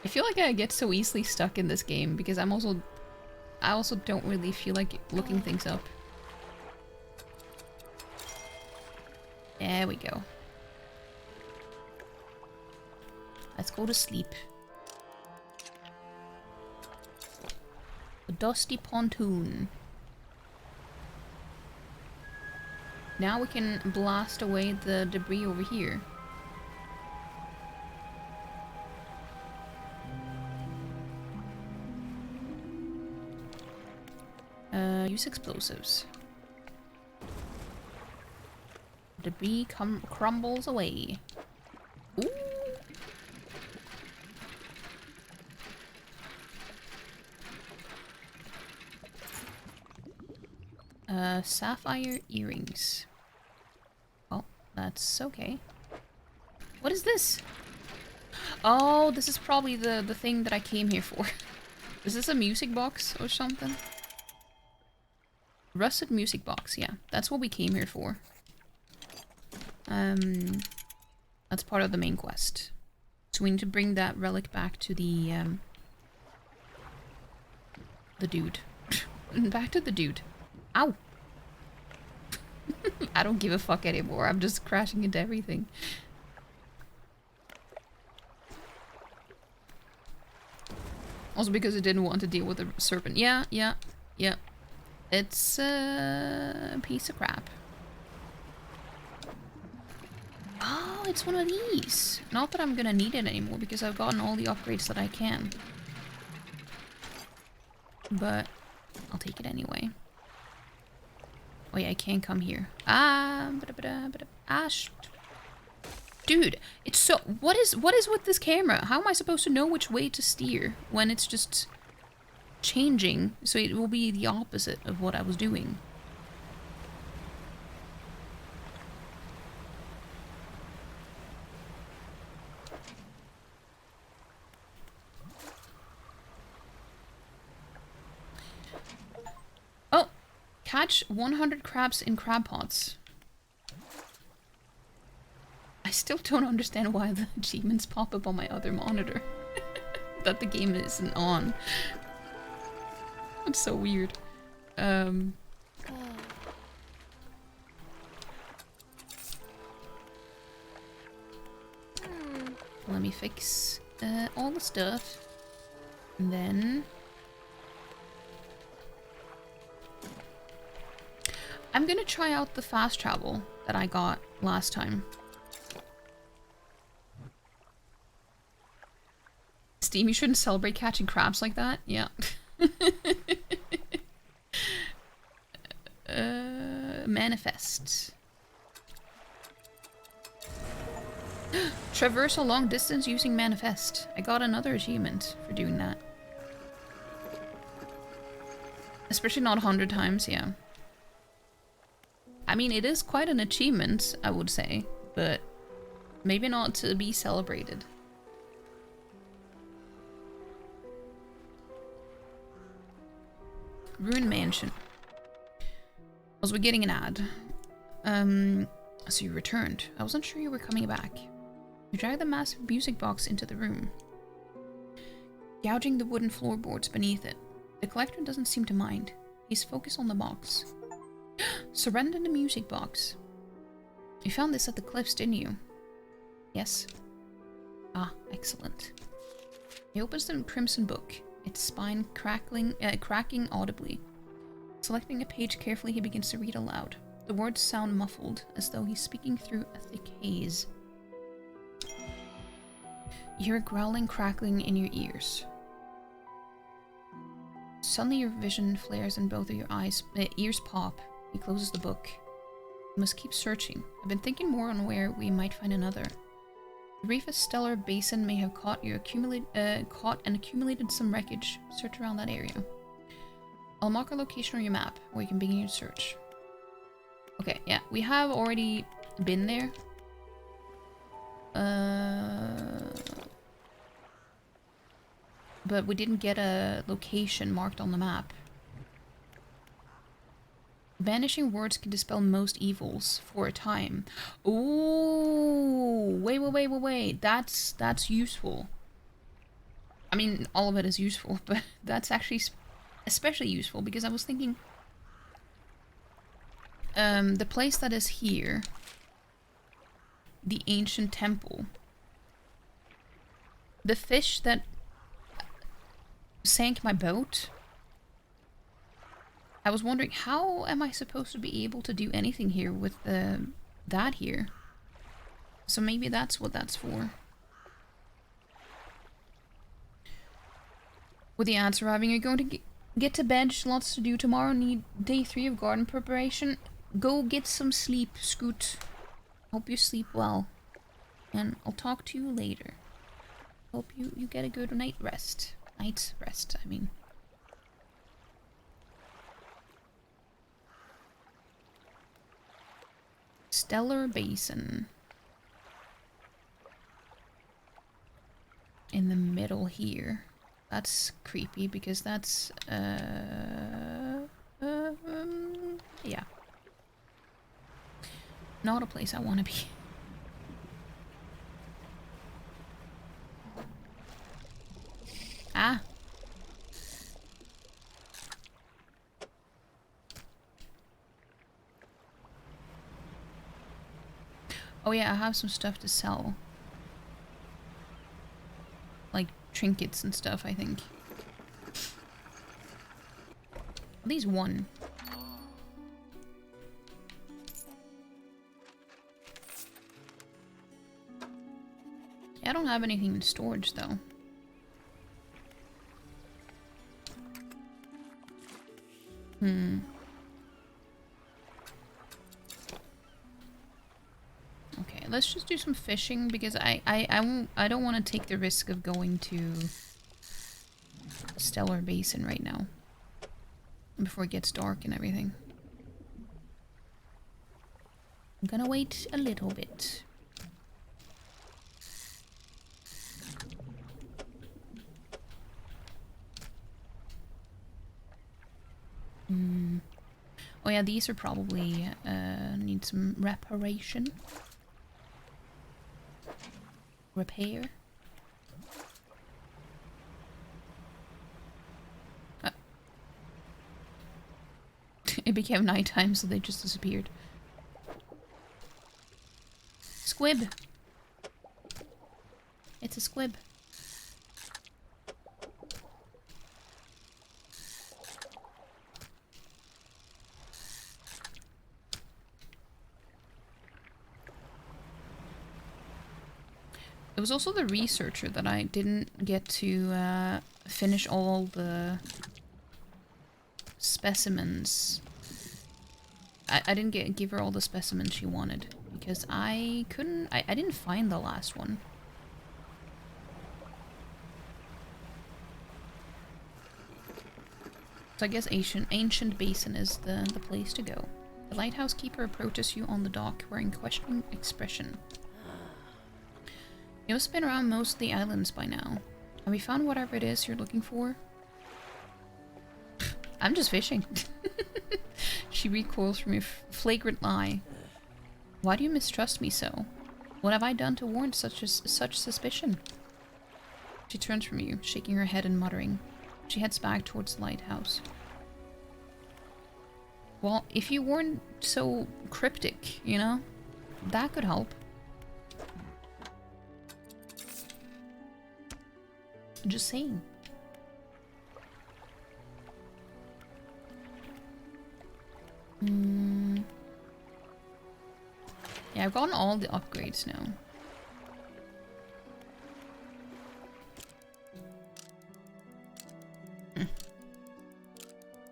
S1: I feel like I get so easily stuck in this game because I also don't really feel like looking things up. There we go. Let's go to sleep. The dusty pontoon. Now we can blast away the debris over here. Use explosives. Debris crumbles away. Ooh. Sapphire earrings. Well, that's okay. What is this? Oh, this is probably the thing that I came here for. Is this a music box or something? Rusted music box, yeah. That's what we came here for. That's part of the main quest. So we need to bring that relic back to the dude. Back to the dude. Ow! I don't give a fuck anymore. I'm just crashing into everything. Also because it didn't want to deal with the serpent. Yeah. It's a piece of crap. Oh, it's one of these. Not that I'm gonna need it anymore because I've gotten all the upgrades that I can. But I'll take it anyway. Oh yeah, I can't come here. Dude, it's so... What is with this camera? How am I supposed to know which way to steer when it's just changing? So it will be the opposite of what I was doing. Oh! Catch 100 crabs in crab pots. I still don't understand why the achievements pop up on my other monitor. That the game isn't on. It's so weird. Let me fix all the stuff. And then... I'm gonna try out the fast travel that I got last time. Steam, you shouldn't celebrate catching crabs like that. Yeah. Manifest. Traverse a long distance using manifest. I got another achievement for doing that. Especially not 100 times, yeah. I mean, it is quite an achievement, I would say, but maybe not to be celebrated. Ruined Mansion. Was we getting an ad? So you returned. I wasn't sure you were coming back. You dragged the massive music box into the room, gouging the wooden floorboards beneath it. The collector doesn't seem to mind. He's focused on the box. Surrender the music box. You found this at the cliffs, didn't you? Yes. Ah, excellent. He opens the crimson book, its spine cracking audibly. Selecting a page carefully, he begins to read aloud. The words sound muffled, as though he's speaking through a thick haze. You hear a growling crackling in your ears. Suddenly your vision flares and both of your ears pop. He closes the book. You must keep searching. I've been thinking more on where we might find another. The reef's stellar basin may have caught and accumulated some wreckage. Search around that area. I'll mark a location on your map where you can begin your search. Okay, yeah, we have already been there. But we didn't get a location marked on the map. Vanishing words can dispel most evils for a time. Ooh, wait. That's useful. I mean, all of it is useful, but that's actually especially useful because I was thinking the place that is here, the ancient temple, the fish that sank my boat, I was wondering, how am I supposed to be able to do anything here with that here? So maybe that's what that's for. With the ads arriving, you're going to get to bed. Lots to do tomorrow. Need day 3 of garden preparation. Go get some sleep, Scoot. Hope you sleep well. And I'll talk to you later. Hope you get a good night's rest, I mean. Stellar Basin. In the middle here. That's creepy because that's, yeah. Not a place I want to be. Ah. Oh yeah, I have some stuff to sell. Like trinkets and stuff, I think. At least one. Yeah, I don't have anything in storage though. Okay, let's just do some fishing because I don't want to take the risk of going to Stellar Basin right now before it gets dark and everything. I'm gonna wait a little bit. Oh yeah, these are probably need some reparation. Repair. It became nighttime, so they just disappeared. Squib. It's a squib. It was also the researcher that I didn't get to finish all the specimens. I didn't give her all the specimens she wanted because I didn't find the last one. So I guess ancient basin is the place to go. The lighthouse keeper approaches you on the dock wearing questioning expression. You must have been around most of the islands by now. Have we found whatever it is you're looking for? I'm just fishing. She recoils from your flagrant lie. Why do you mistrust me so? What have I done to warrant such suspicion? She turns from you, shaking her head and muttering. She heads back towards the lighthouse. Well, if you weren't so cryptic, you know, that could help. Just saying. Yeah, I've gotten all the upgrades now.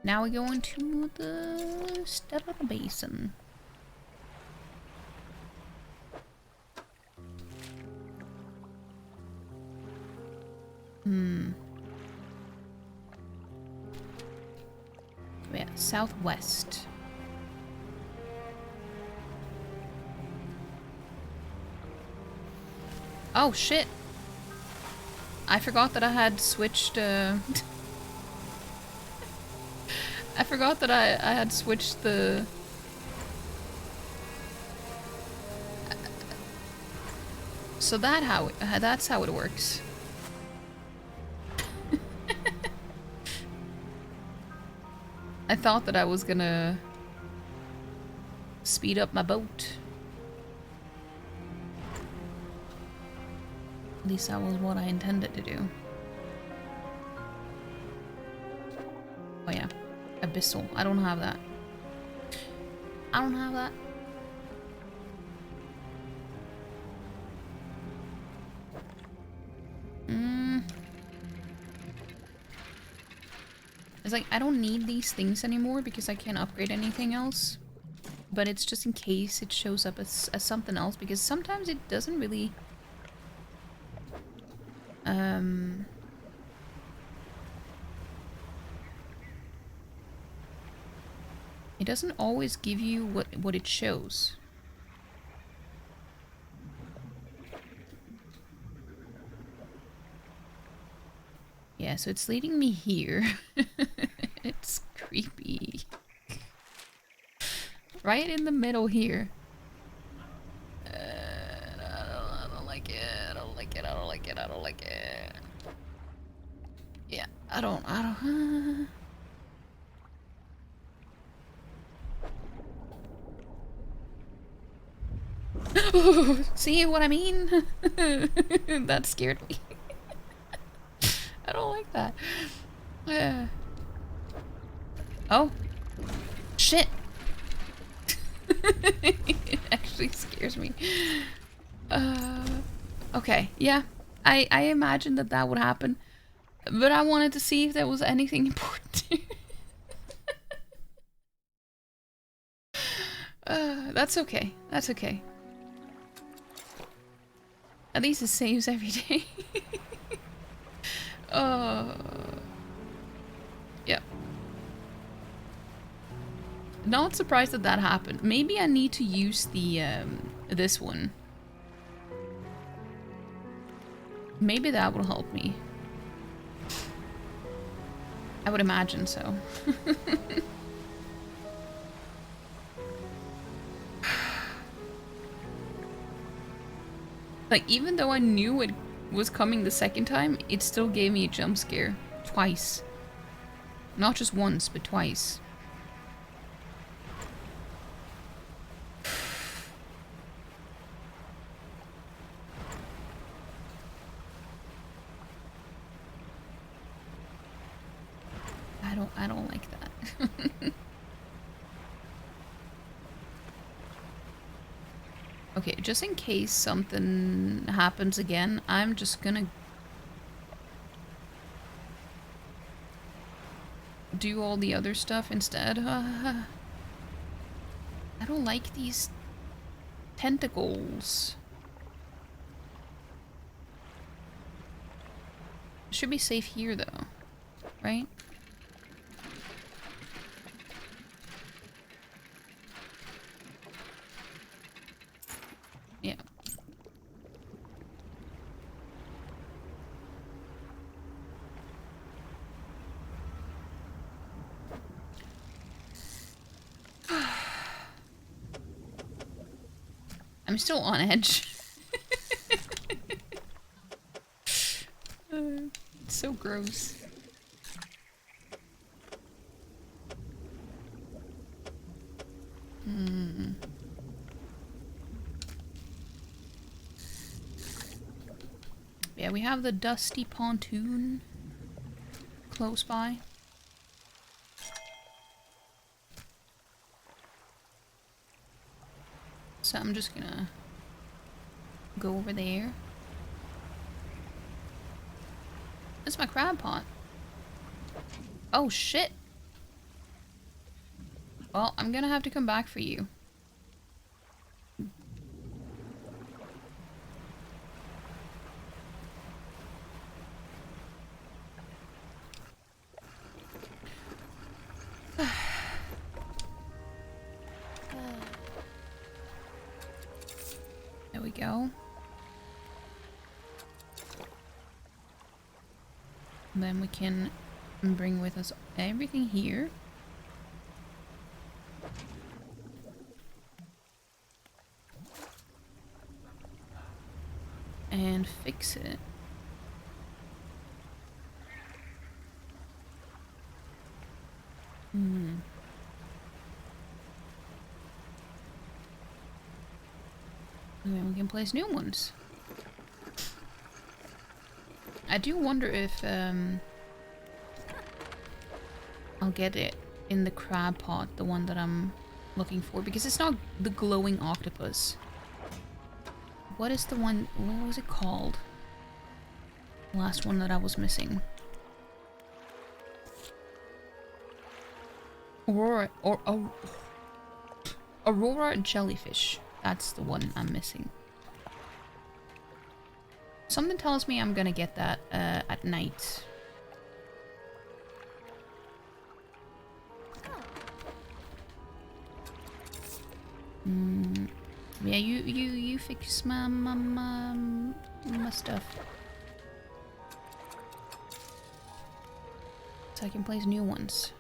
S1: Now we go into the Stellar Basin. Yeah, southwest. Oh shit! I forgot that I had switched. I forgot that I had switched the. So that's how it works. I thought that I was gonna speed up my boat. At least that was what I intended to do. Oh yeah, Abyssal. I don't have that. I don't have that. It's like, I don't need these things anymore because I can't upgrade anything else. But it's just in case it shows up as something else, because sometimes it doesn't really... It doesn't always give you what it shows. Yeah, so it's leading me here. It's creepy. Right in the middle here. I don't like it. I don't like it. I don't like it. I don't like it. Yeah, I don't. See what I mean? That scared me. I don't like that. Oh. Shit. It actually scares me. Okay, yeah. I imagined that would happen. But I wanted to see if there was anything important. That's okay. That's okay. At least it saves every day. Yeah. Not surprised that happened. Maybe I need to use the, this one. Maybe that will help me. I would imagine so. Like, even though I knew it was coming the second time, it still gave me a jump scare. Twice. Not just once, but twice. I don't like that. Okay, just in case something happens again, I'm just gonna do all the other stuff instead. I don't like these tentacles. Should be safe here though, right? Yeah. I'm still on edge. It's so gross. Yeah, we have the dusty pontoon close by. So I'm just gonna go over there. That's my crab pot. Oh shit. Well, I'm gonna have to come back for you. There we go. And then we can bring with us everything here. And fix it. And then we can place new ones. I do wonder if I'll get it in the crab pot, the one that I'm looking for, because it's not the glowing octopus. What is the one, what was it called? The last one that I was missing. Aurora jellyfish. That's the one I'm missing. Something tells me I'm gonna get that at night. Yeah, you fix my stuff. So I can place new ones.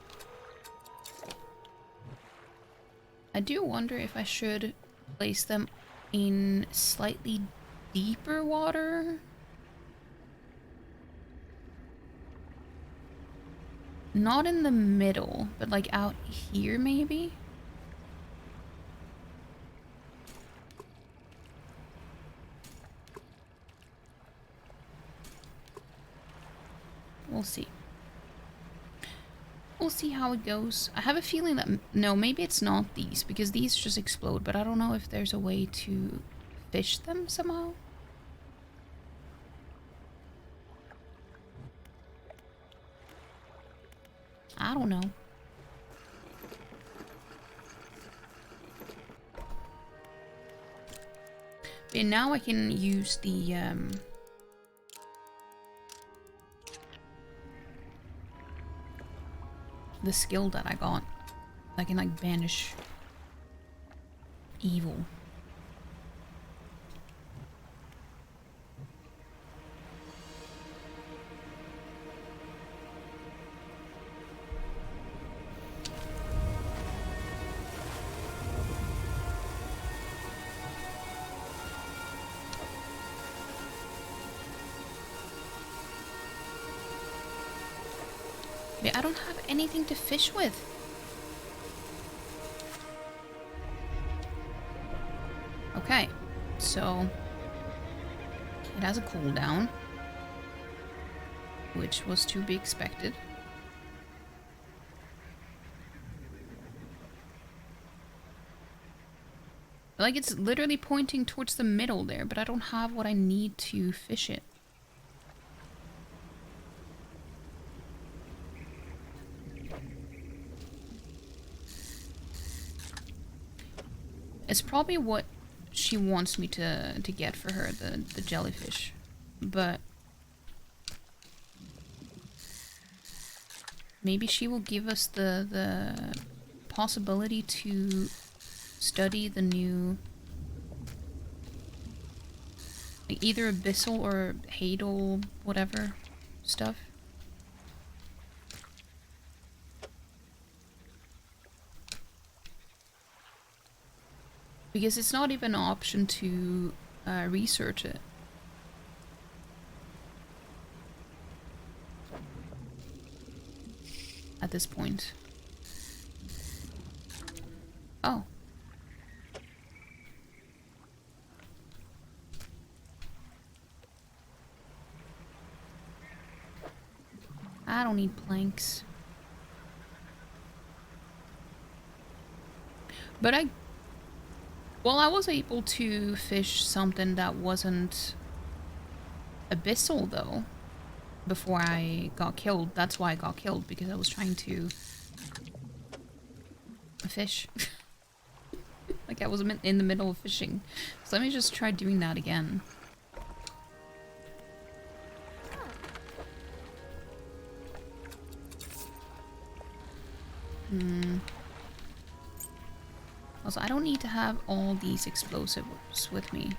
S1: I do wonder if I should place them in slightly deeper water. Not in the middle, but like out here maybe? We'll see. We'll see how it goes. I have a feeling that... No, maybe it's not these, because these just explode, but I don't know if there's a way to fish them somehow. I don't know. And now I can use the skill that I got. I can like banish evil. But I don't have anything to fish with. Okay, so it has a cooldown, which was to be expected. Like, it's literally pointing towards the middle there, but I don't have what I need to fish it. It's probably what she wants me to get for her, the jellyfish. But maybe she will give us the possibility to study the new, like, either abyssal or hadal whatever stuff. Because it's not even an option to research it. At this point. Oh. I don't need planks. But I was able to fish something that wasn't abyssal, though, before I got killed. That's why I got killed, because I was trying to fish. Like, I was in the middle of fishing. So let me just try doing that again. Also, I don't need to have all these explosives with me.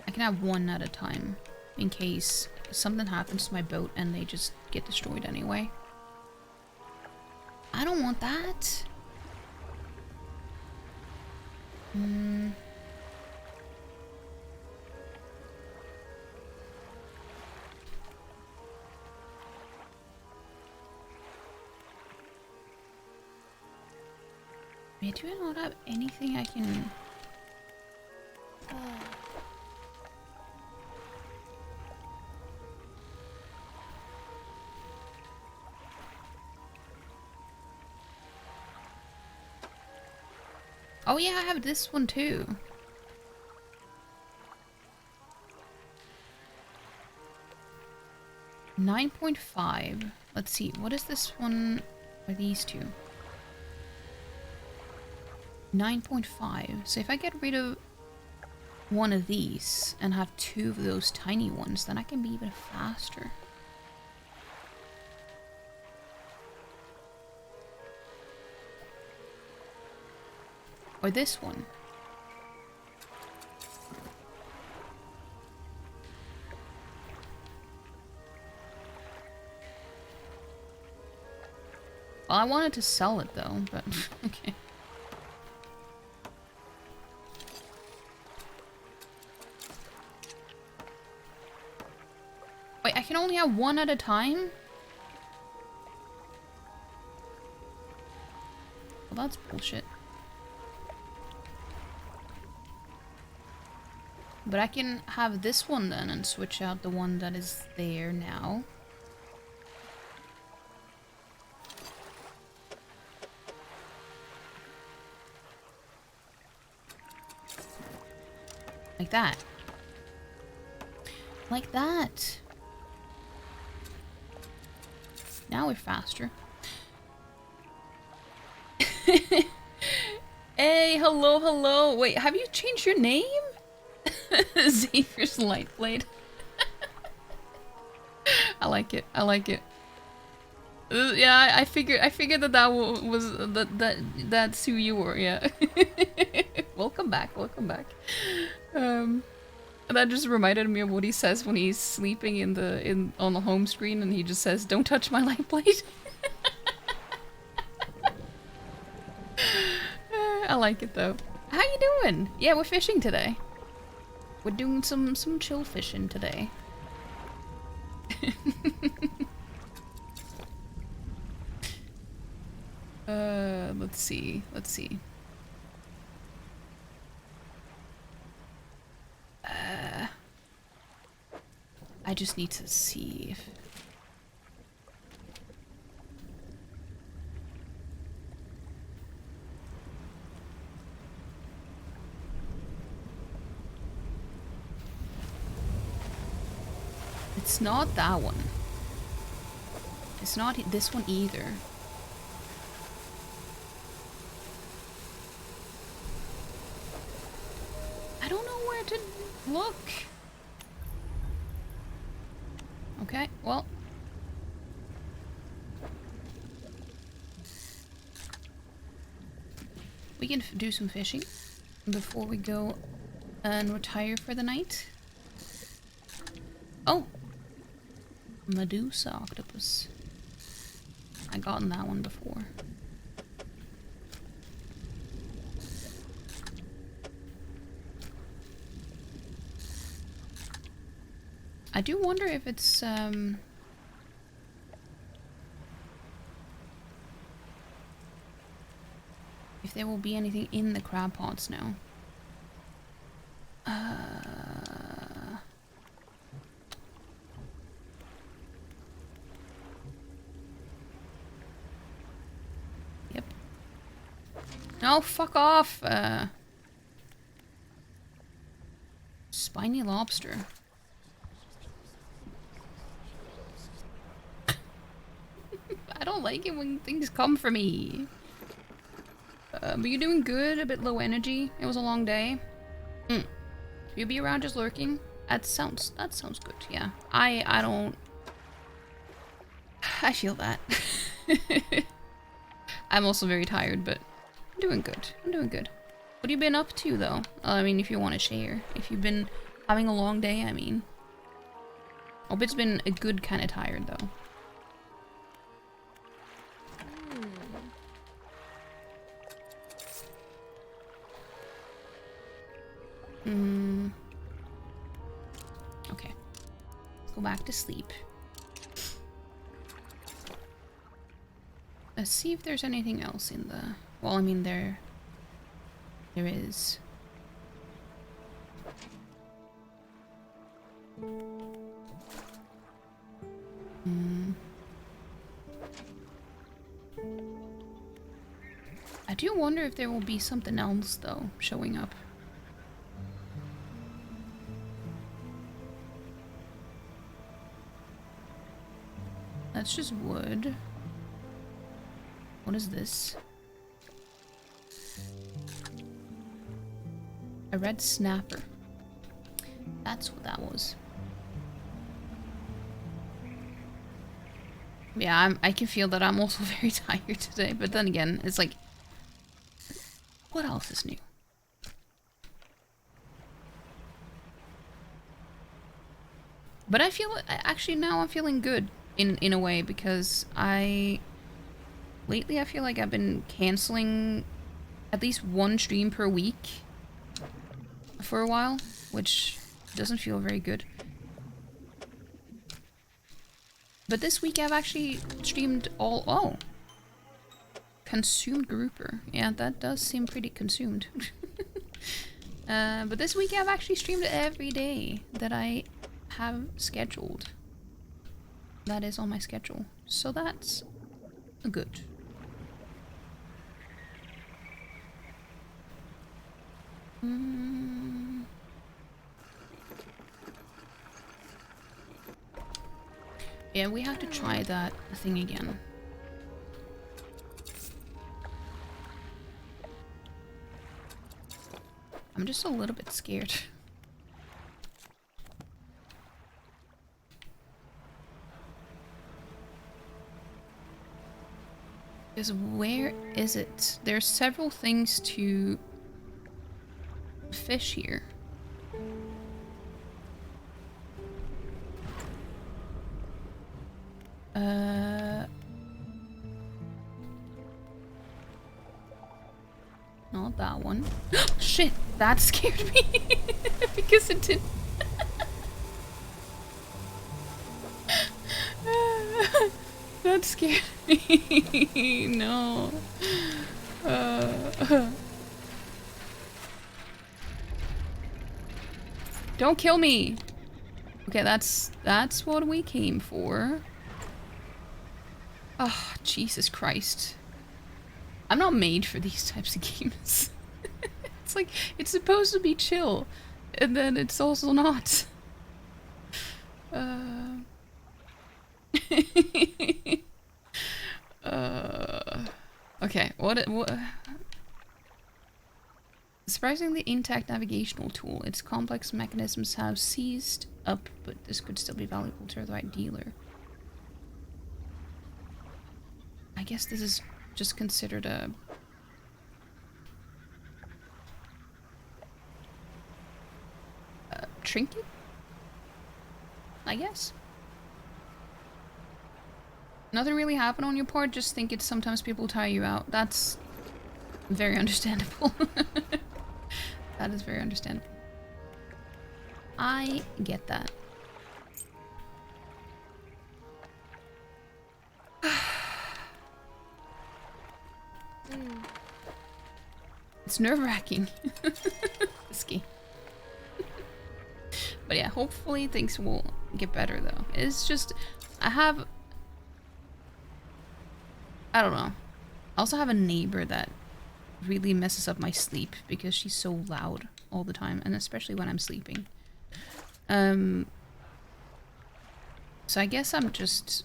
S1: I can have one at a time, in case something happens to my boat and they just get destroyed anyway. I don't want that. Do I not have anything I can... Oh yeah, I have this one too. $9.5. Let's see, what is this one? Are these two? 9.5. So if I get rid of one of these and have two of those tiny ones, then I can be even faster. Or this one. Well, I wanted to sell it though, but okay. Wait, I can only have one at a time? Well, that's bullshit. But I can have this one then and switch out the one that is there now. Like that. Like that. Now we're faster. Hey, hello, hello. Wait, have you changed your name? Xavier's Lightblade. I like it. I like it. Yeah, I figured that was that's who you were. Yeah. Welcome back. Welcome back. That just reminded me of what he says when he's sleeping on the home screen, and he just says, "Don't touch my Lightblade." I like it though. How you doing? Yeah, we're fishing today. We're doing some chill fishing today. Let's see. Let's see. I just need to see if... It's not that one. It's not this one either. I don't know where to look. Okay, well. We can do some fishing before we go and retire for the night. Oh! Medusa octopus. I gotten that one before. I do wonder if it's if there will be anything in the crab pots now. Yep. No, fuck off! Spiny lobster. I don't like it when things come for me. But you're doing good, a bit low energy. It was a long day. You'll be around just lurking? That sounds good, yeah. I don't... I feel that. I'm also very tired, but I'm doing good. I'm doing good. What have you been up to, though? I mean, if you want to share. If you've been having a long day, I mean. Hope it's been a good kind of tired, though. Okay. Go back to sleep. Let's see if there's anything else in the... Well, I mean, there is. I do wonder if there will be something else, though, showing up. That's just wood. What is this? A red snapper. That's what that was. Yeah, I can feel that I'm also very tired today, but then again, it's like, what else is new? But I feel, actually now I'm feeling good in a way, because lately I feel like I've been canceling at least one stream per week for a while, which doesn't feel very good. But this week I've actually streamed oh. Consumed grouper. Yeah, that does seem pretty consumed. But this week I've actually streamed every day that I have scheduled. That is on my schedule. So that's good. Yeah, we have to try that thing again. I'm just a little bit scared. Because where is it? There's several things to fish here. Not that one. Shit, that scared me because it didn't. That scared me. No. Don't kill me. Okay, that's what we came for. Oh, Jesus Christ. I'm not made for these types of games. It's like, it's supposed to be chill, and then it's also not. Okay, what? Surprisingly intact navigational tool. Its complex mechanisms have seized up, but this could still be valuable to the right dealer. I guess this is just considered a... trinket? I guess. Nothing really happened on your part, just think it's sometimes people tire you out. That's very understandable. That is very understandable. I get that. It's nerve-wracking. Risky. But yeah, hopefully things will get better though. It's just, I don't know. I also have a neighbor that really messes up my sleep because she's so loud all the time, and especially when I'm sleeping. So I guess I'm just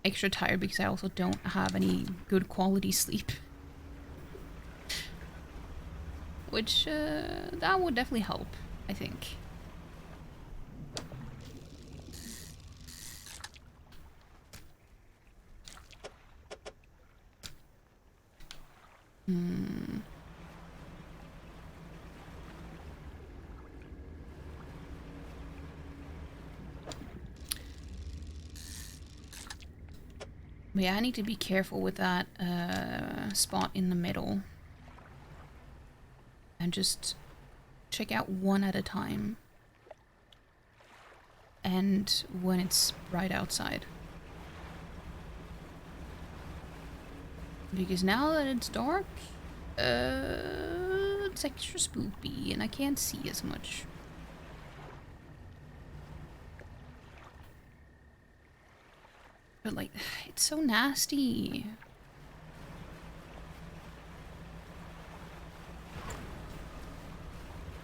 S1: extra tired because I also don't have any good quality sleep. Which, that would definitely help, I think. But yeah, I need to be careful with that spot in the middle. And just check out one at a time. And when it's bright outside. Because now that it's dark, it's extra spoopy and I can't see as much. But like, it's so nasty.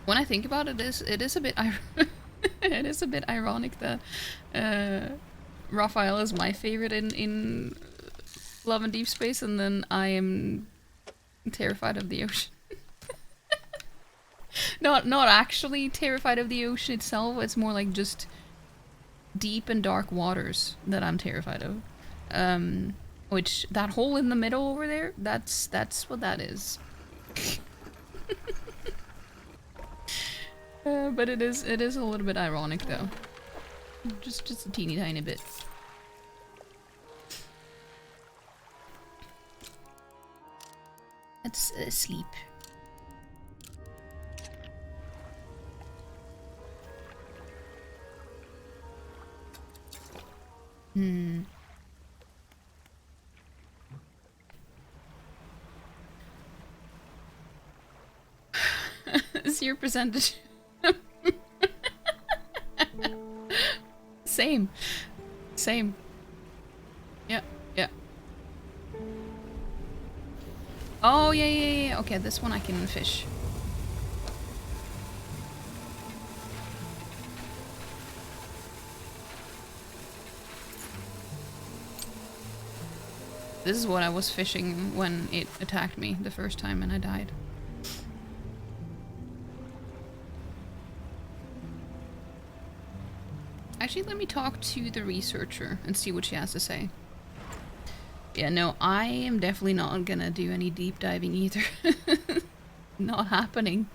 S1: When I think about it, it is a bit it is a bit ironic that Raphael is my favorite in Love and Deep Space, and then I am terrified of the ocean. Not actually terrified of the ocean itself. It's more like just deep and dark waters that I'm terrified of. Which, that hole in the middle over there, that's what that is. But it is a little bit ironic though. Just a teeny tiny bit. Let's sleep. This is your percentage. Same. Yeah. Oh, yeah. Okay, this one I can fish. This is what I was fishing when it attacked me the first time and I died. Actually, let me talk to the researcher and see what she has to say. Yeah, no, I am definitely not gonna do any deep diving either. Not happening.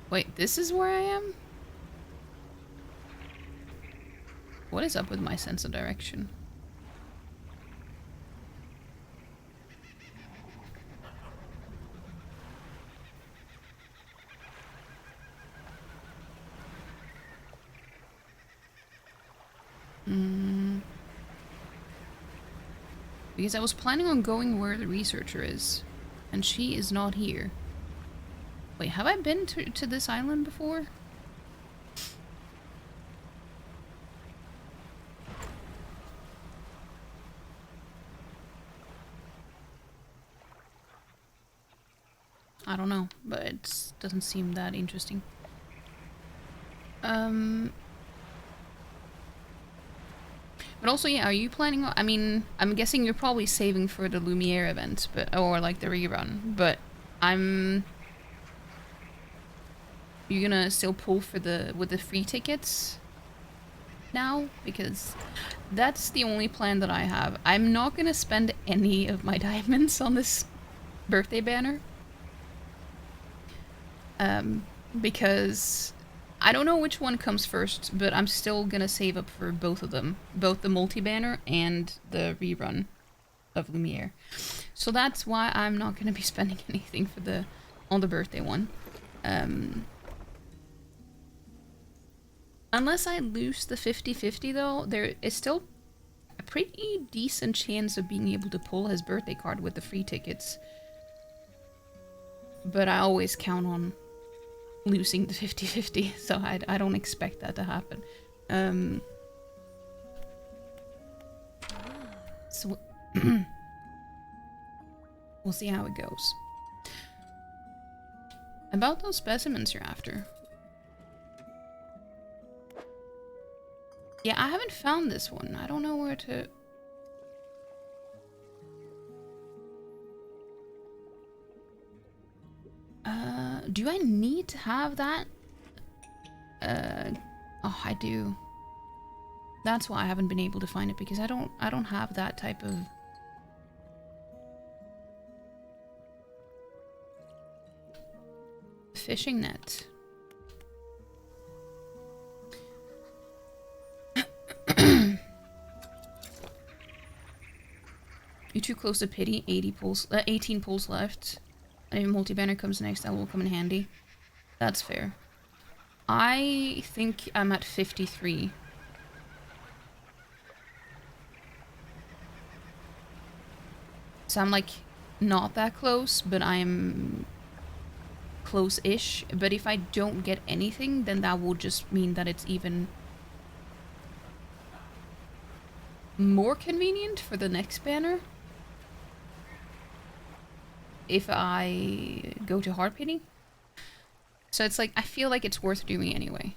S1: Wait, this is where I am? What is up with my sense of direction? Because I was planning on going where the researcher is, and she is not here. Wait, have I been to this island before? I don't know, but it doesn't seem that interesting. But also, yeah, are you planning on... I mean, I'm guessing you're probably saving for the Lumiere event, but... Or, like, the rerun, but... You're gonna still pull for the... with the free tickets? Now? Because... that's the only plan that I have. I'm not gonna spend any of my diamonds on this birthday banner. Because... I don't know which one comes first, but I'm still gonna save up for both of them. Both the multi-banner and the rerun of Lumiere. So that's why I'm not gonna be spending anything for on the birthday one. Unless I lose the 50-50 though, there is still a pretty decent chance of being able to pull his birthday card with the free tickets. But I always count on losing the 50-50, so I don't expect that to happen. So we'll see how it goes. About those specimens you're after. Yeah, I haven't found this one. I don't know where to... do I need to have that? Oh, I do. That's why I haven't been able to find it, because I don't have that type of... fishing net. You're too close to pity. 18 pulls left. And if multi-banner comes next, that will come in handy. That's fair. I think I'm at 53. So I'm like not that close, but I'm close-ish. But if I don't get anything, then that will just mean that it's even more convenient for the next banner. If I go to hard pity. So it's like, I feel like it's worth doing anyway.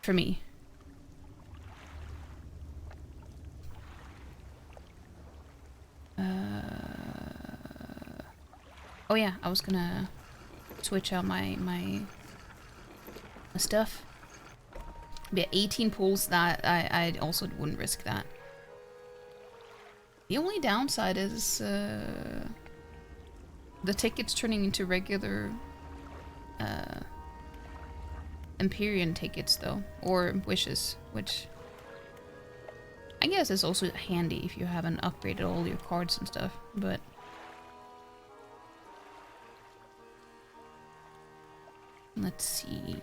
S1: For me. Oh yeah, I was gonna switch out my stuff. Yeah, 18 pulls, that I also wouldn't risk that. The only downside is the tickets turning into regular Empyrean tickets though, or wishes, which I guess is also handy if you haven't upgraded all your cards and stuff, but let's see.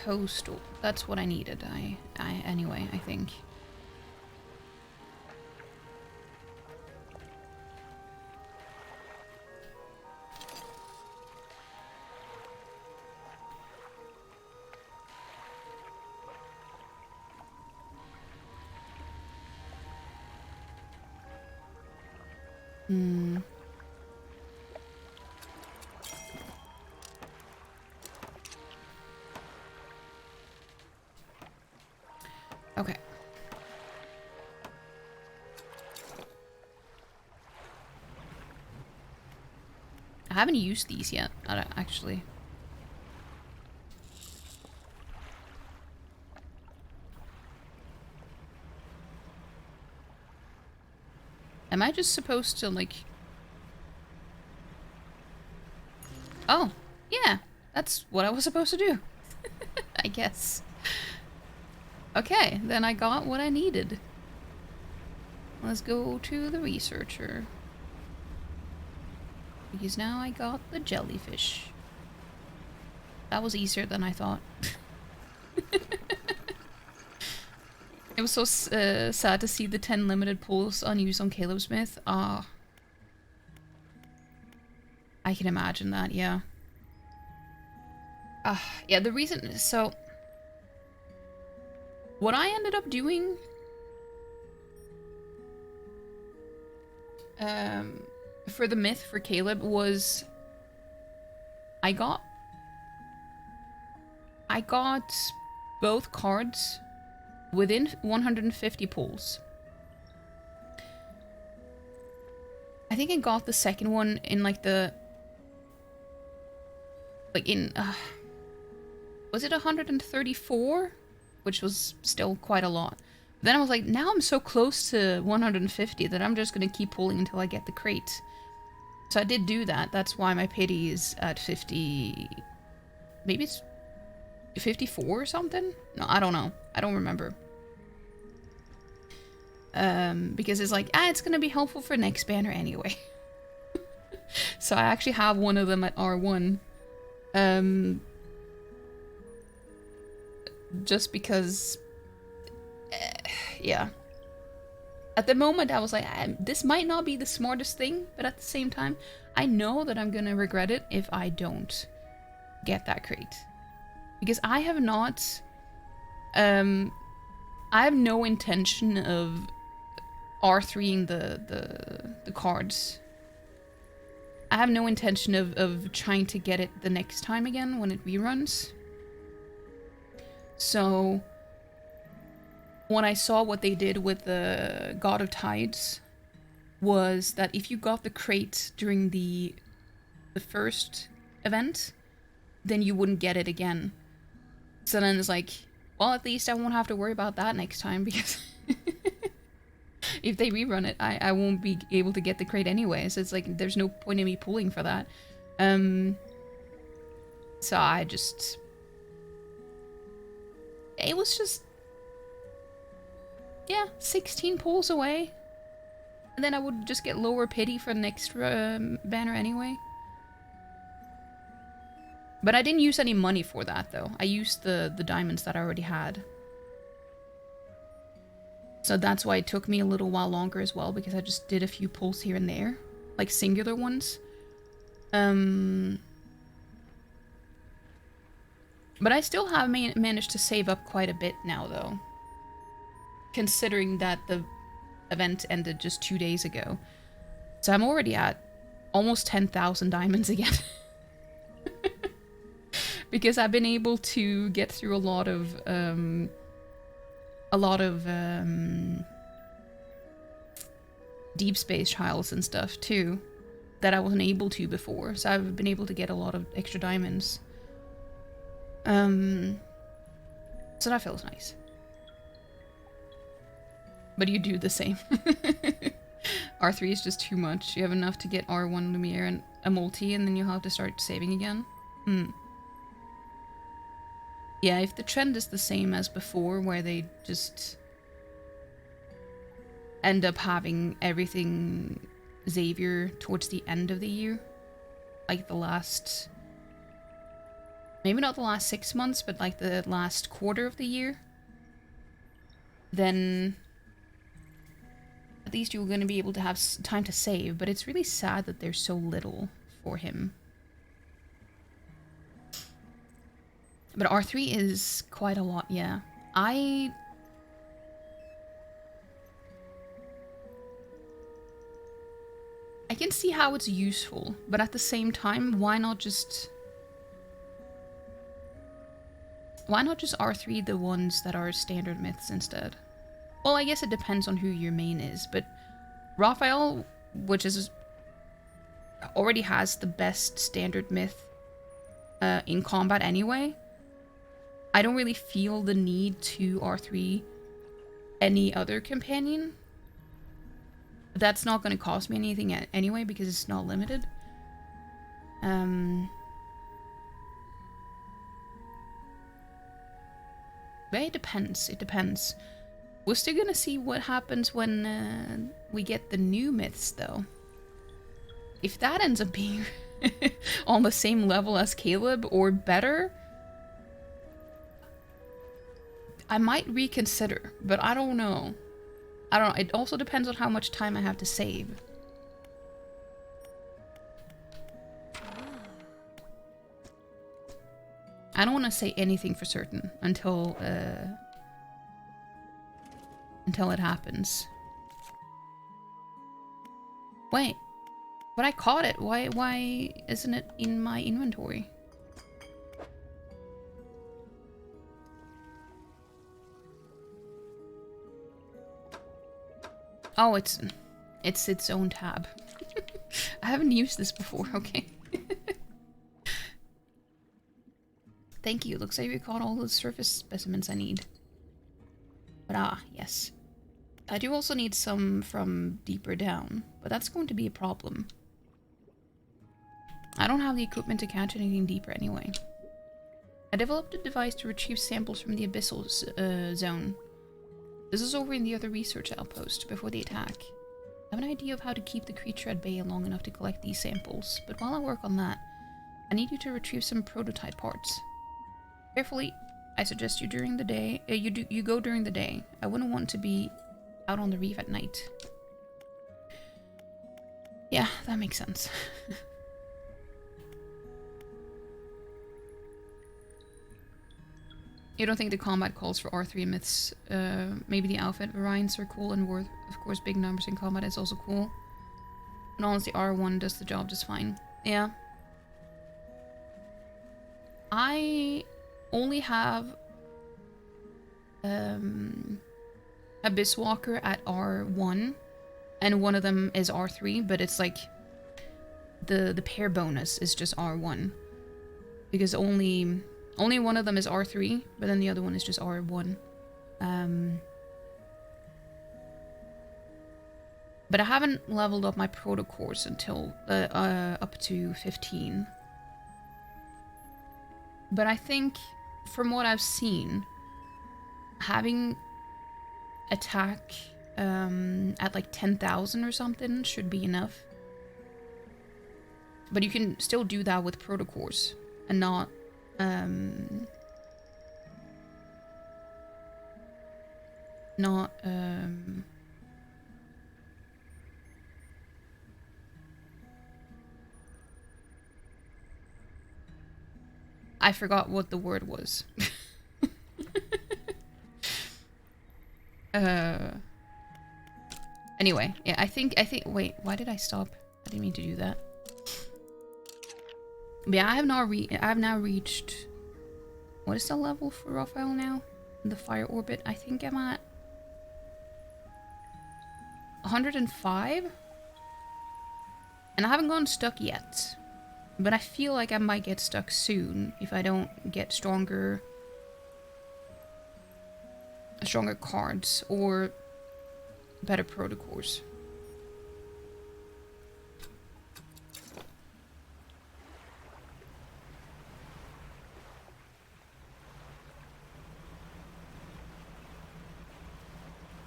S1: Coastal, that's what I needed. Anyway, I think. Okay. I haven't used these yet, actually. Am I just supposed to, like... Oh, yeah, that's what I was supposed to do. I guess. Okay, then I got what I needed. Let's go to the researcher. Because now I got the jellyfish. That was easier than I thought. It was so sad to see the 10 limited pulls unused on Caleb Smith. Ah. I can imagine that, yeah. Yeah, the reason... So... What I ended up doing... for the myth for Caleb was... I got both cards within 150 pulls. I think I got the second one in like the... Like in... was it 134? Which was still quite a lot. Then I was like, now I'm so close to 150 that I'm just gonna keep pulling until I get the crate. So I did do that. That's why my pity is at 50... Maybe it's 54 or something? No, I don't know. I don't remember. Because it's like, it's gonna be helpful for next banner anyway. So I actually have one of them at R1. Just because... yeah. At the moment I was like, this might not be the smartest thing, but at the same time, I know that I'm gonna regret it if I don't get that crate. Because I have not... I have no intention of R3ing the cards. I have no intention of trying to get it the next time again when it reruns. So... when I saw what they did with the God of Tides, was that if you got the crate during the first event, then you wouldn't get it again. So then it's like, well, at least I won't have to worry about that next time, because if they rerun it, I won't be able to get the crate anyway. So it's like, there's no point in me pulling for that. So I just... It was just... Yeah, 16 pulls away. And then I would just get lower pity for the next banner anyway. But I didn't use any money for that, though. I used the diamonds that I already had. So that's why it took me a little while longer as well, because I just did a few pulls here and there. Like singular ones. But I still have managed to save up quite a bit now, though. Considering that the event ended just 2 days ago. So I'm already at almost 10,000 diamonds again. Because I've been able to get through a lot of deep space trials and stuff too, that I wasn't able to before. So I've been able to get a lot of extra diamonds. So that feels nice. But you do the same. R3 is just too much. You have enough to get R1 Lumiere and a multi, and then you'll have to start saving again. Yeah, if the trend is the same as before, where they just end up having everything Xavier towards the end of the year, like the last... Maybe not the last 6 months, but like the last quarter of the year, then... At least you're going to be able to have time to save, but it's really sad that there's so little for him. But R3 is quite a lot, yeah. I can see how it's useful, but at the same time, why not just R3 the ones that are standard myths instead? Well, I guess it depends on who your main is, but Raphael, which is already has the best standard myth in combat anyway, I don't really feel the need to R3 any other companion. That's not going to cost me anything anyway, because it's not limited. But it depends, it depends. We're still gonna see what happens when we get the new myths, though. If that ends up being on the same level as Caleb, or better, I might reconsider, but I don't know. I don't know. It also depends on how much time I have to save. I don't want to say anything for certain until it happens. Wait, but I caught it. Why isn't it in my inventory? Oh, it's its own tab. I haven't used this before, okay. Thank you. Looks like we caught all the surface specimens I need. But yes. I do also need some from deeper down, but that's going to be a problem. I don't have the equipment to catch anything deeper anyway. I developed a device to retrieve samples from the abyssal zone. This is over in the other research outpost before the attack. I have an idea of how to keep the creature at bay long enough to collect these samples, but while I work on that, I need you to retrieve some prototype parts. Carefully, I suggest you during the day. You go during the day. I wouldn't want to be out on the reef at night. Yeah, that makes sense. You don't think the combat calls for R3 myths? Maybe the outfit variants are cool and worth, of course, big numbers in combat is also cool. And honestly, R1 does the job just fine. Yeah. I only have Abyss Walker at R1, and one of them is R3, but it's like the pair bonus is just R1, because only one of them is R3, but then the other one is just R1. But I haven't leveled up my proto course until up to 15. But I think, from what I've seen, having attack at like 10,000 or something should be enough. But you can still do that with proto course and not I forgot what the word was. Anyway, yeah, I think, wait, why did I stop? I didn't mean to do that. But yeah, I have now reached, what is the level for Raphael now? The fire orbit, I think I'm at 105? And I haven't gone stuck yet. But I feel like I might get stuck soon if I don't get stronger cards or better protocols.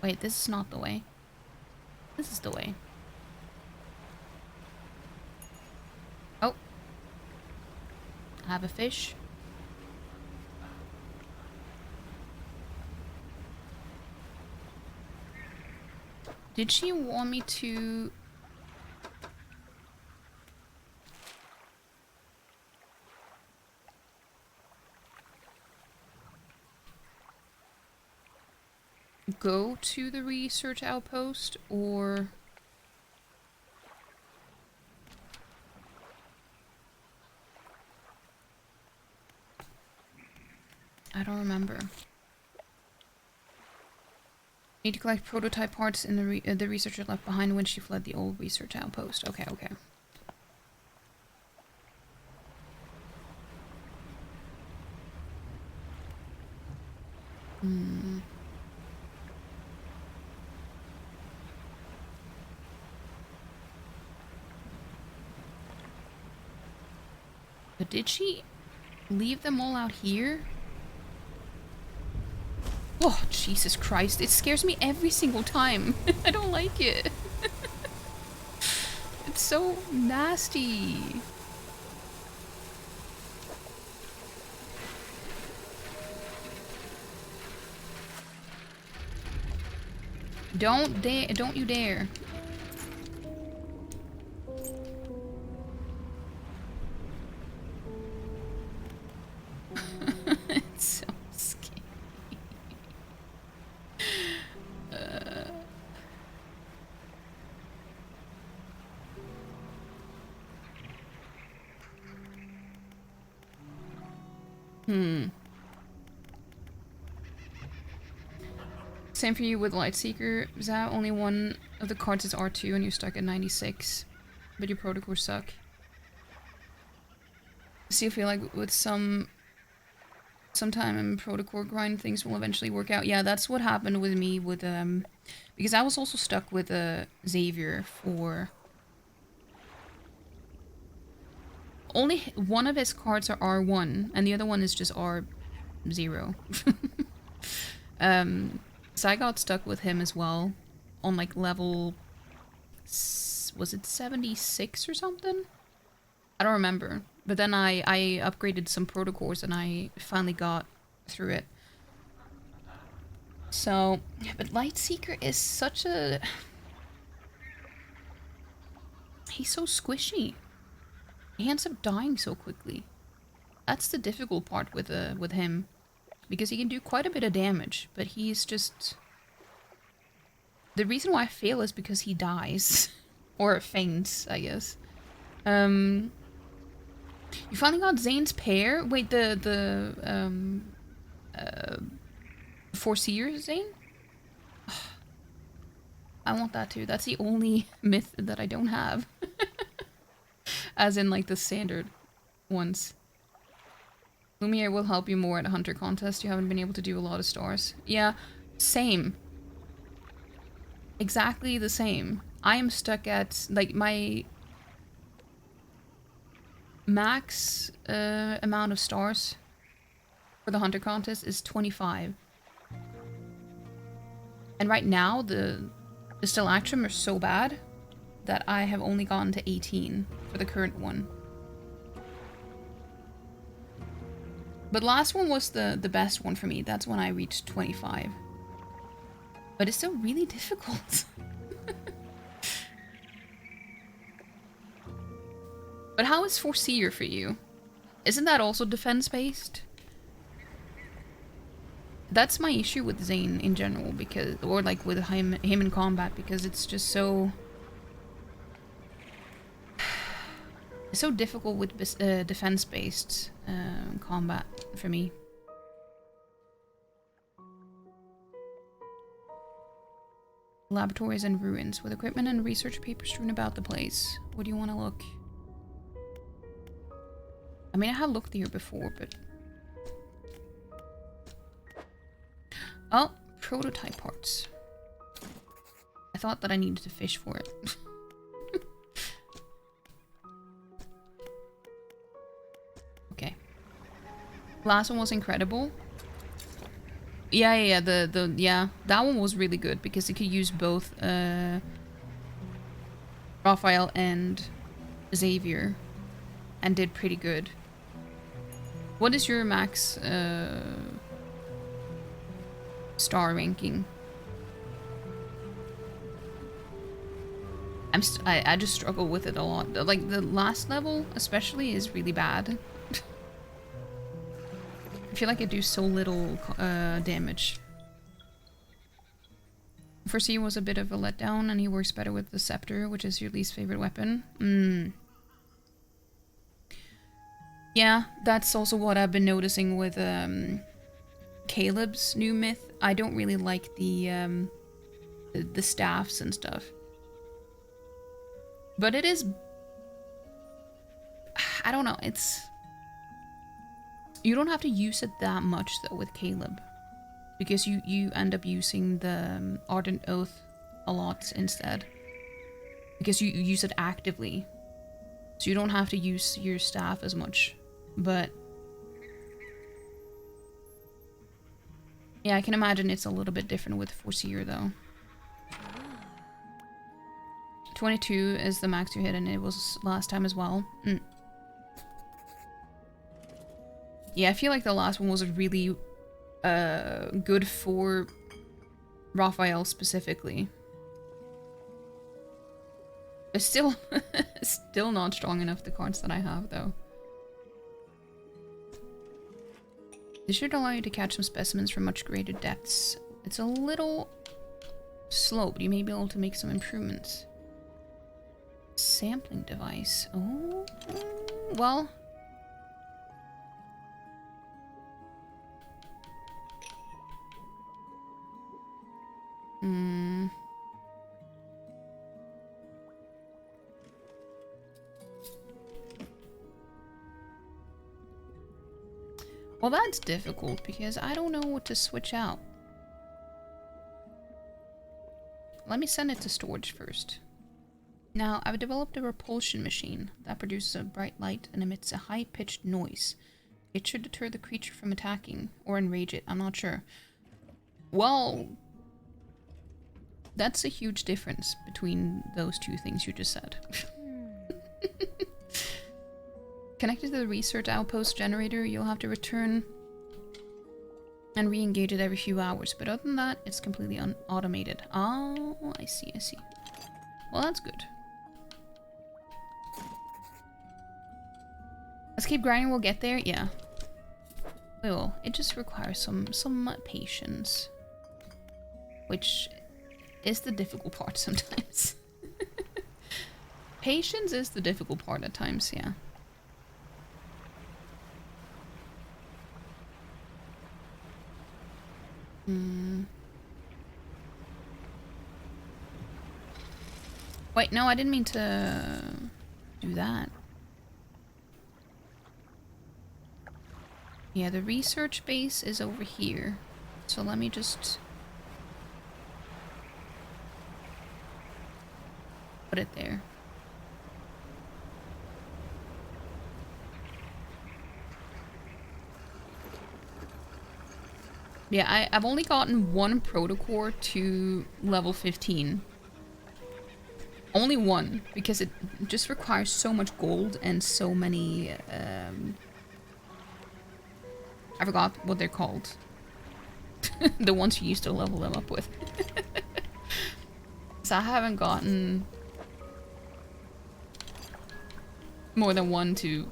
S1: Wait, this is not the way. This is the way. Oh. I have a fish. Did she want me to... go to the research outpost, or... I don't remember. Need to collect prototype parts in the researcher left behind when she fled the old research outpost. Okay, okay. Hmm. But did she leave them all out here? Oh, Jesus Christ. It scares me every single time. I don't like it. It's so nasty. Don't you dare. It's so scary. Same for you with Lightseeker. Zao, only one of the cards is R2 and you're stuck at 96. But your protocol suck. So you feel like with some time in protocol grind, things will eventually work out. Yeah, that's what happened with me with because I was also stuck with Xavier for only one of his cards are R1 and the other one is just R0. So I got stuck with him as well on like level, was it 76 or something? I don't remember. But then I upgraded some protocols and I finally got through it. So, yeah, but Lightseeker is such a... He's so squishy. He ends up dying so quickly. That's the difficult part with him. Because he can do quite a bit of damage, but he's just... The reason why I fail is because he dies. Or faints, I guess. You finally got Zane's pair? Wait, the Foreseer Zane? I want that too. That's the only myth that I don't have. As in, like, the standard ones. Lumiere will help you more at a hunter contest. You haven't been able to do a lot of stars. Yeah, same. Exactly the same. I am stuck at, like, my max amount of stars for the hunter contest is 25. And right now, the Stalactrum are so bad that I have only gotten to 18 for the current one. But last one was the best one for me. That's when I reached 25. But it's still really difficult. But how is Foreseer for you? Isn't that also defense-based? That's my issue with Zane in general, because, or like with him in combat, because it's just so... It's so difficult with defense-based combat for me. Laboratories and ruins, with equipment and research papers strewn about the place. Where do you want to look? I mean, I have looked here before, but... Oh, prototype parts. I thought that I needed to fish for it. Okay. Last one was incredible. Yeah, yeah, that one was really good because it could use both Raphael and Xavier and did pretty good. What is your max star ranking? I just struggle with it a lot. Like the last level especially is really bad. I feel like I do so little damage. Foresee was a bit of a letdown and he works better with the scepter, which is your least favorite weapon. Yeah, that's also what I've been noticing with Caleb's new myth. I don't really like the staffs and stuff. But it is... I don't know, it's... You don't have to use it that much though with Caleb. Because you end up using the Ardent Oath a lot instead. Because you use it actively. So you don't have to use your staff as much. But... Yeah, I can imagine it's a little bit different with Foreseer though. 22 is the max you hit and it was last time as well. Yeah, I feel like the last one was really good for Raphael specifically. It's still still not strong enough, the cards that I have though. This should allow you to catch some specimens from much greater depths. It's a little slow, but you may be able to make some improvements. Sampling device. Oh, well. Well, that's difficult because I don't know what to switch out. Let me send it to storage first. Now, I've developed a repulsion machine that produces a bright light and emits a high-pitched noise. It should deter the creature from attacking, or enrage it, I'm not sure. Well, that's a huge difference between those two things you just said. Connected to the research outpost generator, you'll have to return and re-engage it every few hours. But other than that, it's completely automated. Oh, I see, I see. Well, that's good. Let's keep grinding, we'll get there. Yeah. We will. It just requires some patience. Which is the difficult part sometimes. Patience is the difficult part at times, yeah. Wait, no, I didn't mean to do that. Yeah, the research base is over here. So let me just put it there. Yeah, I've only gotten one protocore to level 15. Only one, because it just requires so much gold and so many, I forgot what they're called. The ones you used to level them up with. So I haven't gotten more than one to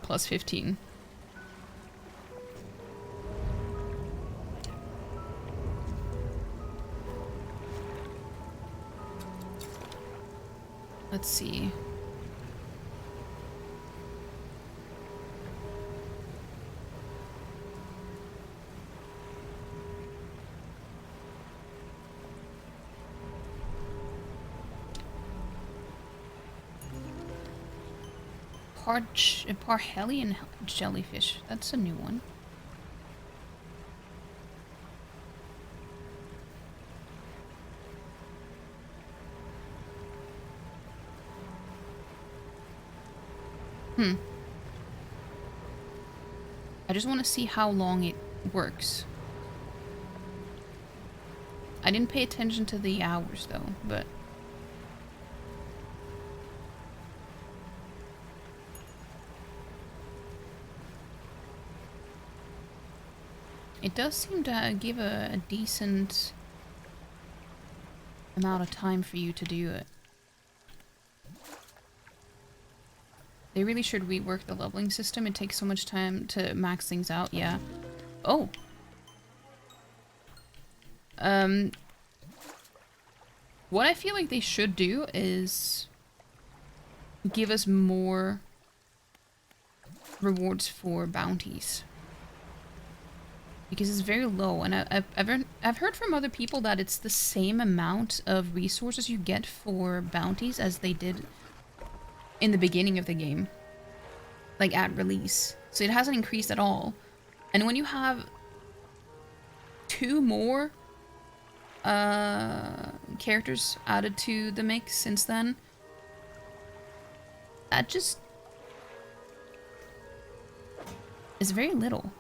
S1: plus 15. Let's see. Parhelion jellyfish. That's a new one. I just want to see how long it works. I didn't pay attention to the hours though, but it does seem to give a decent amount of time for you to do it. They really should rework the leveling system. It takes so much time to max things out, yeah. Oh! What I feel like they should do is give us more rewards for bounties. Because it's very low, and I've heard from other people that it's the same amount of resources you get for bounties as they did in the beginning of the game, like at release. So it hasn't increased at all. And when you have 2 more characters added to the mix since then, that just is very little.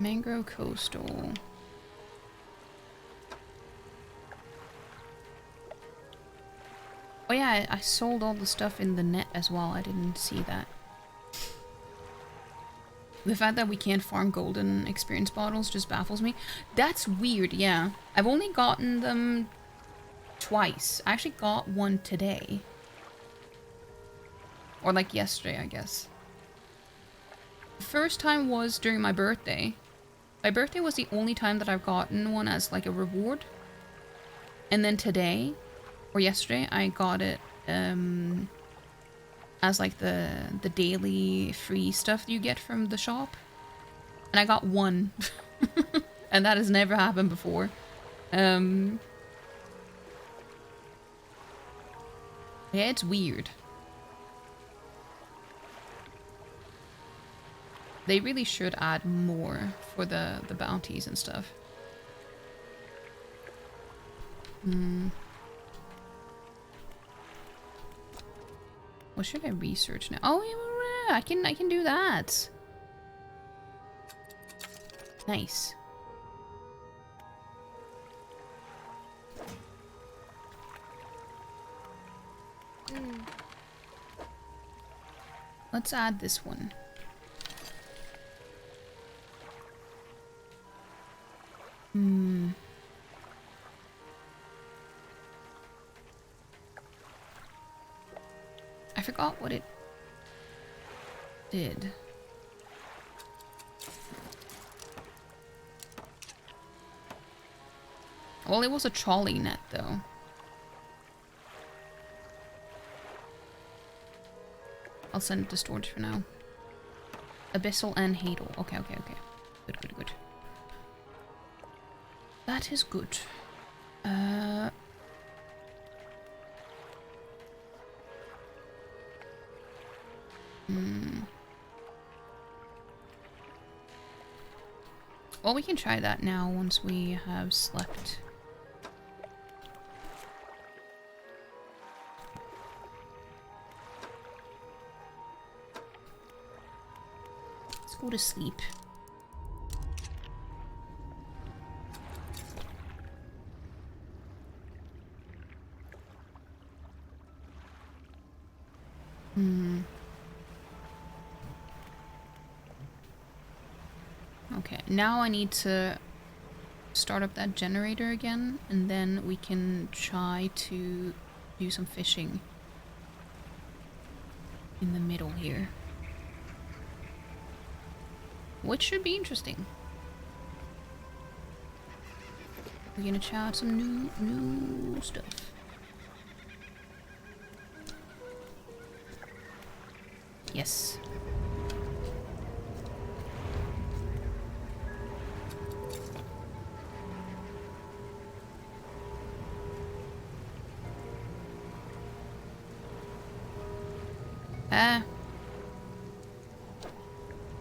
S1: Mangrove Coastal. Oh yeah, I sold all the stuff in the net as well. I didn't see that. The fact that we can't farm golden experience bottles just baffles me. That's weird, yeah. I've only gotten them twice. I actually got one today. Or like yesterday, I guess. The first time was during my birthday. My birthday was the only time that I've gotten one as like a reward. And then today, or yesterday, I got it as like the daily free stuff you get from the shop. And I got one. And that has never happened before. Yeah, it's weird. They really should add more for the bounties and stuff. What should I research now? Oh, yeah, I can do that. Nice. Let's add this one. I forgot what it did. Well, it was a trolley net, though. I'll send it to storage for now. Abyssal and Hadal. Okay. Good. That is good. Well, we can try that now once we have slept. Let's go to sleep. Okay, now I need to start up that generator again, and then we can try to do some fishing in the middle here. Which should be interesting. We're gonna try out some new stuff. Yes.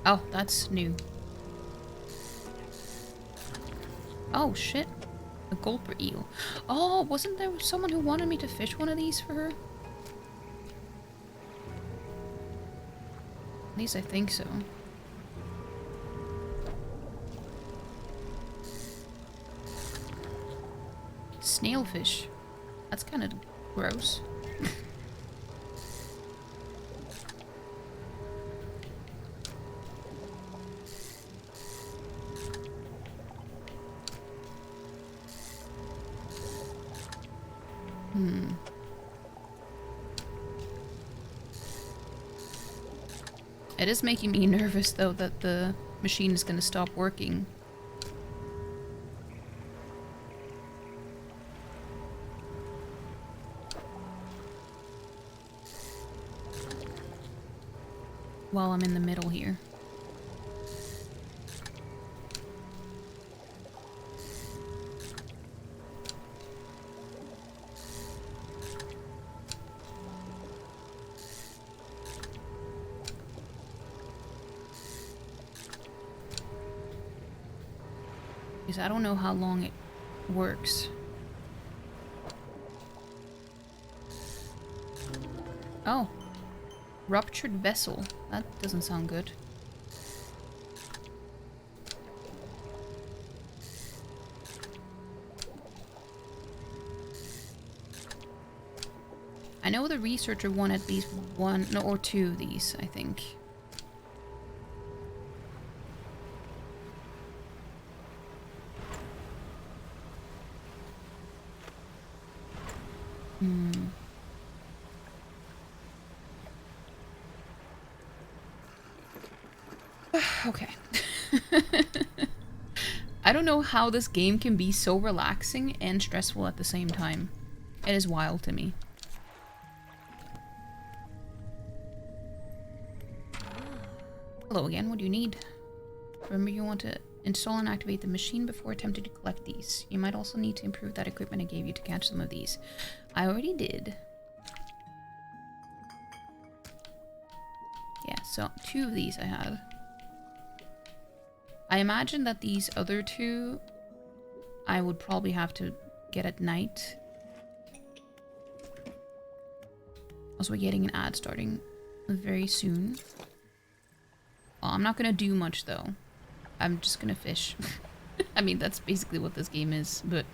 S1: Oh, that's new. Oh, shit. A gulper eel. Oh, wasn't there someone who wanted me to fish one of these for her? At least I think so. Snailfish. That's kind of gross. It is making me nervous, though, that the machine is going to stop working. While I'm in the middle here. Because I don't know how long it works. Oh. Ruptured vessel. That doesn't sound good. I know the researcher wanted at least one, no, or two of these, I think. Okay. I don't know how this game can be so relaxing and stressful at the same time. It is wild to me. Hello again, what do you need? Remember, you want to install and activate the machine before attempting to collect these. You might also need to improve that equipment I gave you to catch some of these. I already did. Yeah, so 2 of these I had. I imagine that these other 2 I would probably have to get at night. Also, we're getting an ad starting very soon. Well, I'm not gonna do much though. I'm just gonna fish. I mean, that's basically what this game is, but...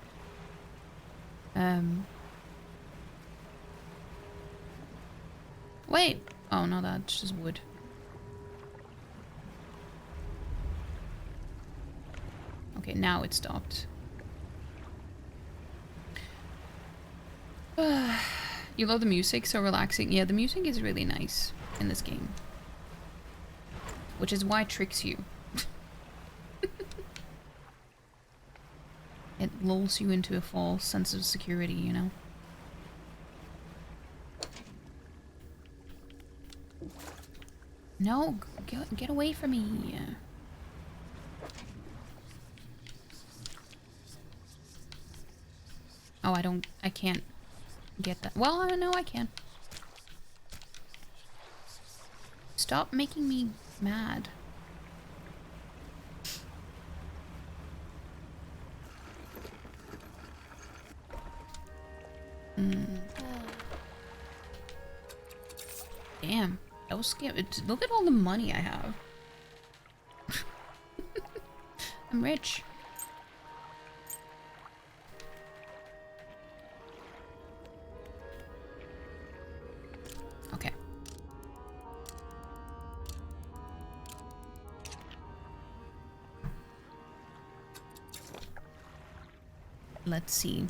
S1: Wait! Oh no, that's just wood. Okay, now it stopped. You love the music, so relaxing. Yeah, the music is really nice in this game. Which is why it tricks you. It lulls you into a false sense of security, you know? No, get away from me. Oh, I can't get that. Well, I know I can. Stop making me mad. Damn, that was scary. Look at all the money I have. I'm rich. Okay. Let's see.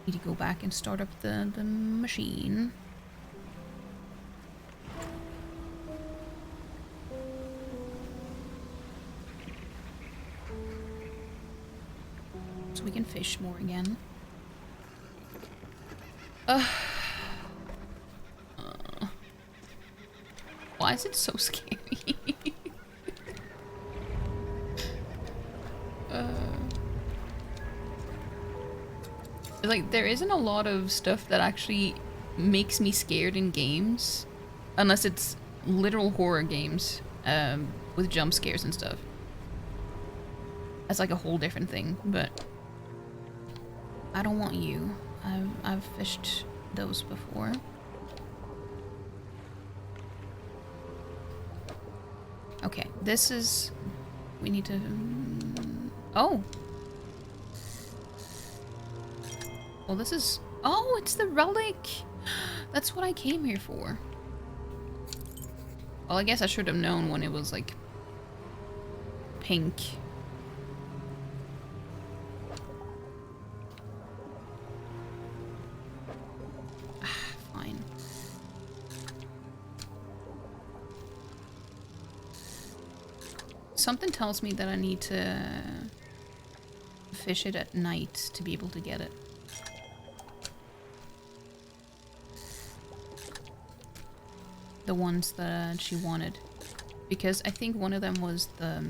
S1: Need to go back and start up the machine. So we can fish more again. Why is it so scary? Like, there isn't a lot of stuff that actually makes me scared in games. Unless it's literal horror games, with jump scares and stuff. That's like a whole different thing, but... I don't want you. I've fished those before. Okay, this is... We need to... Oh! Well, this is... Oh, it's the relic! That's what I came here for. Well, I guess I should have known when it was, like... pink. Fine. Something tells me that I need to... fish it at night to be able to get it. The ones that she wanted, because I think one of them was the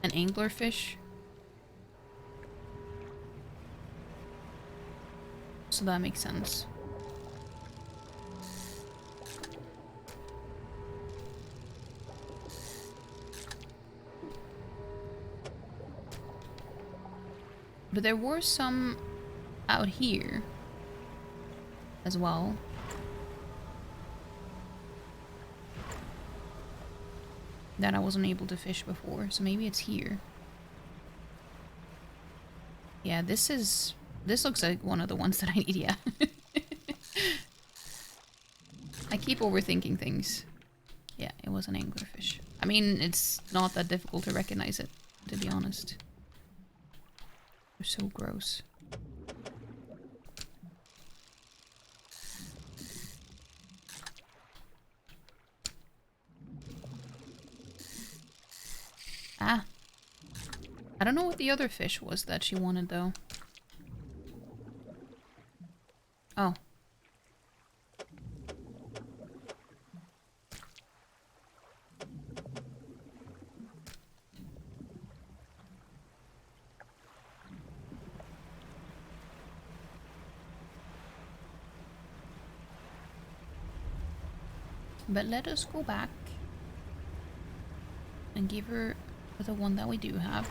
S1: an anglerfish, so that makes sense. But there were some out here as well. That I wasn't able to fish before, so maybe it's here. Yeah, this looks like one of the ones that I need, yeah. I keep overthinking things. Yeah, it was an anglerfish. I mean, it's not that difficult to recognize it, to be honest. They're so gross. Ah. I don't know what the other fish was that she wanted, though. Oh. But let us go back and give her the one that we do have.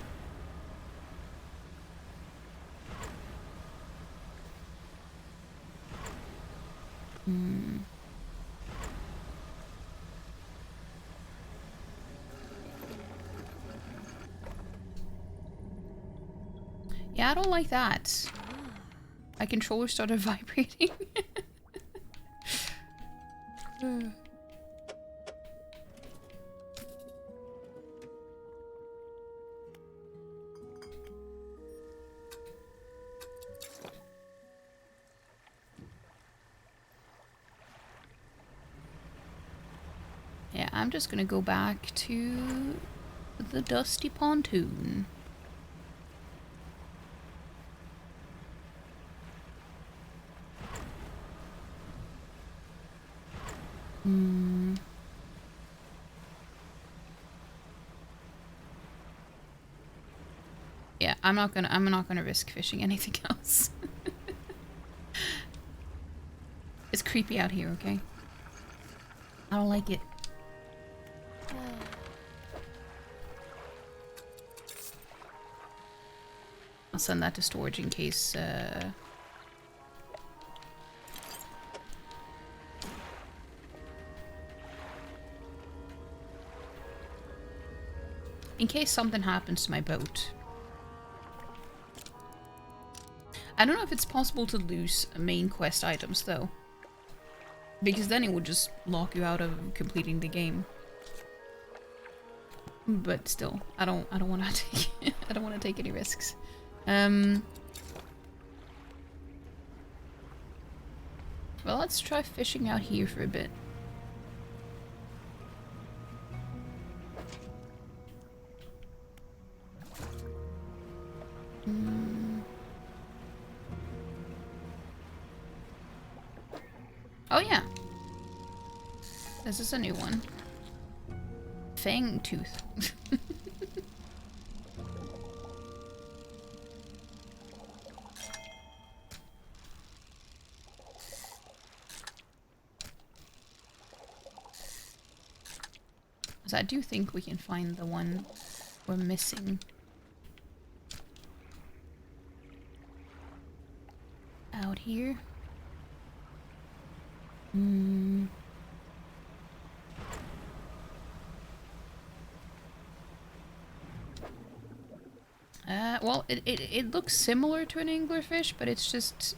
S1: Hmm. Yeah, I don't like that. My controller started vibrating. Yeah, I'm just gonna go back to the dusty pontoon. Hmm. Yeah, I'm not gonna risk fishing anything else. It's creepy out here, okay? I don't like it. I'll send that to storage in case, in case something happens to my boat. I don't know if it's possible to lose main quest items, though. Because then it would just lock you out of completing the game. But still, I don't want to take I don't want to take any risks. Well, let's try fishing out here for a bit. Oh yeah. This is a new one. Fang tooth. So I do think we can find the one we're missing. Out here. Well, it looks similar to an anglerfish, but it's just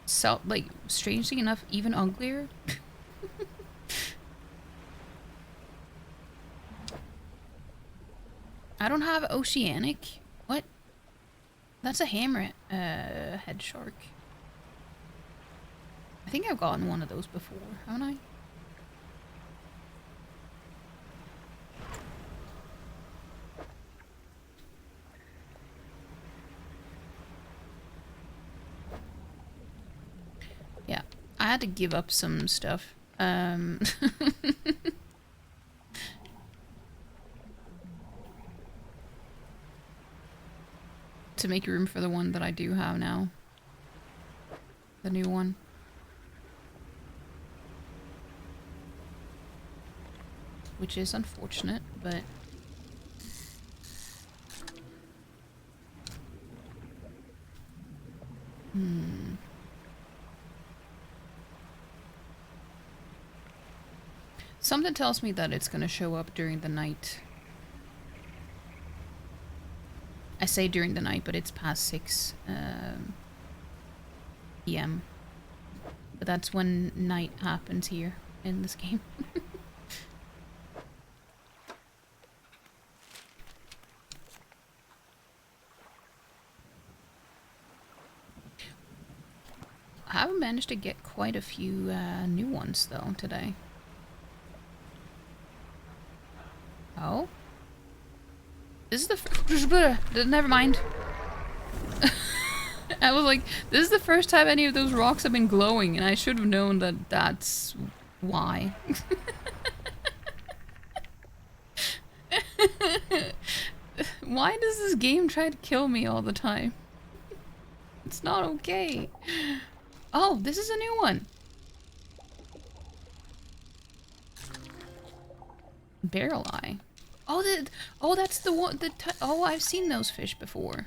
S1: so, like, strangely enough, even uglier. I don't have oceanic. What? That's a hammerhead head shark. I think I've gotten one of those before, haven't I? Yeah, I had to give up some stuff. To make room for the one that I do have now. The new one. Which is unfortunate, but... Something tells me that it's gonna show up during the night. I say during the night, but it's past 6 p.m. But that's when night happens here in this game. I haven't managed to get quite a few new ones though today. Oh? This is the never mind. I was like, this is the first time any of those rocks have been glowing, and I should have known that that's why. Why does this game try to kill me all the time? It's not okay. Oh, this is a new one. Barrel eye. Oh, that's the one. Oh, I've seen those fish before.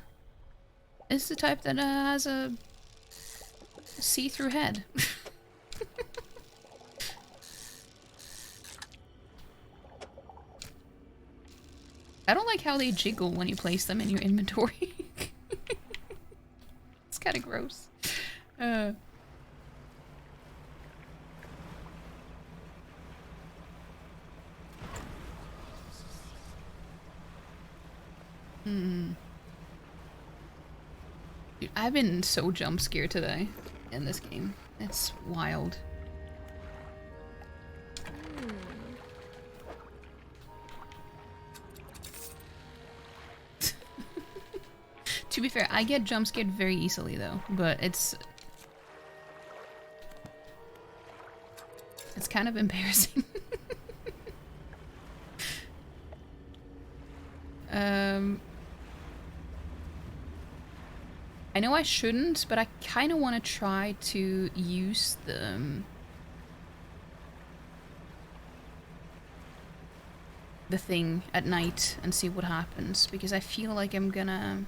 S1: It's the type that has a see-through head. I don't like how they jiggle when you place them in your inventory. It's kind of gross. Dude, I've been so jump scared today in this game. It's wild. To be fair, I get jump scared very easily though, but it's kind of embarrassing. I know I shouldn't, but I kind of want to try to use the thing at night and see what happens, because I feel like I'm gonna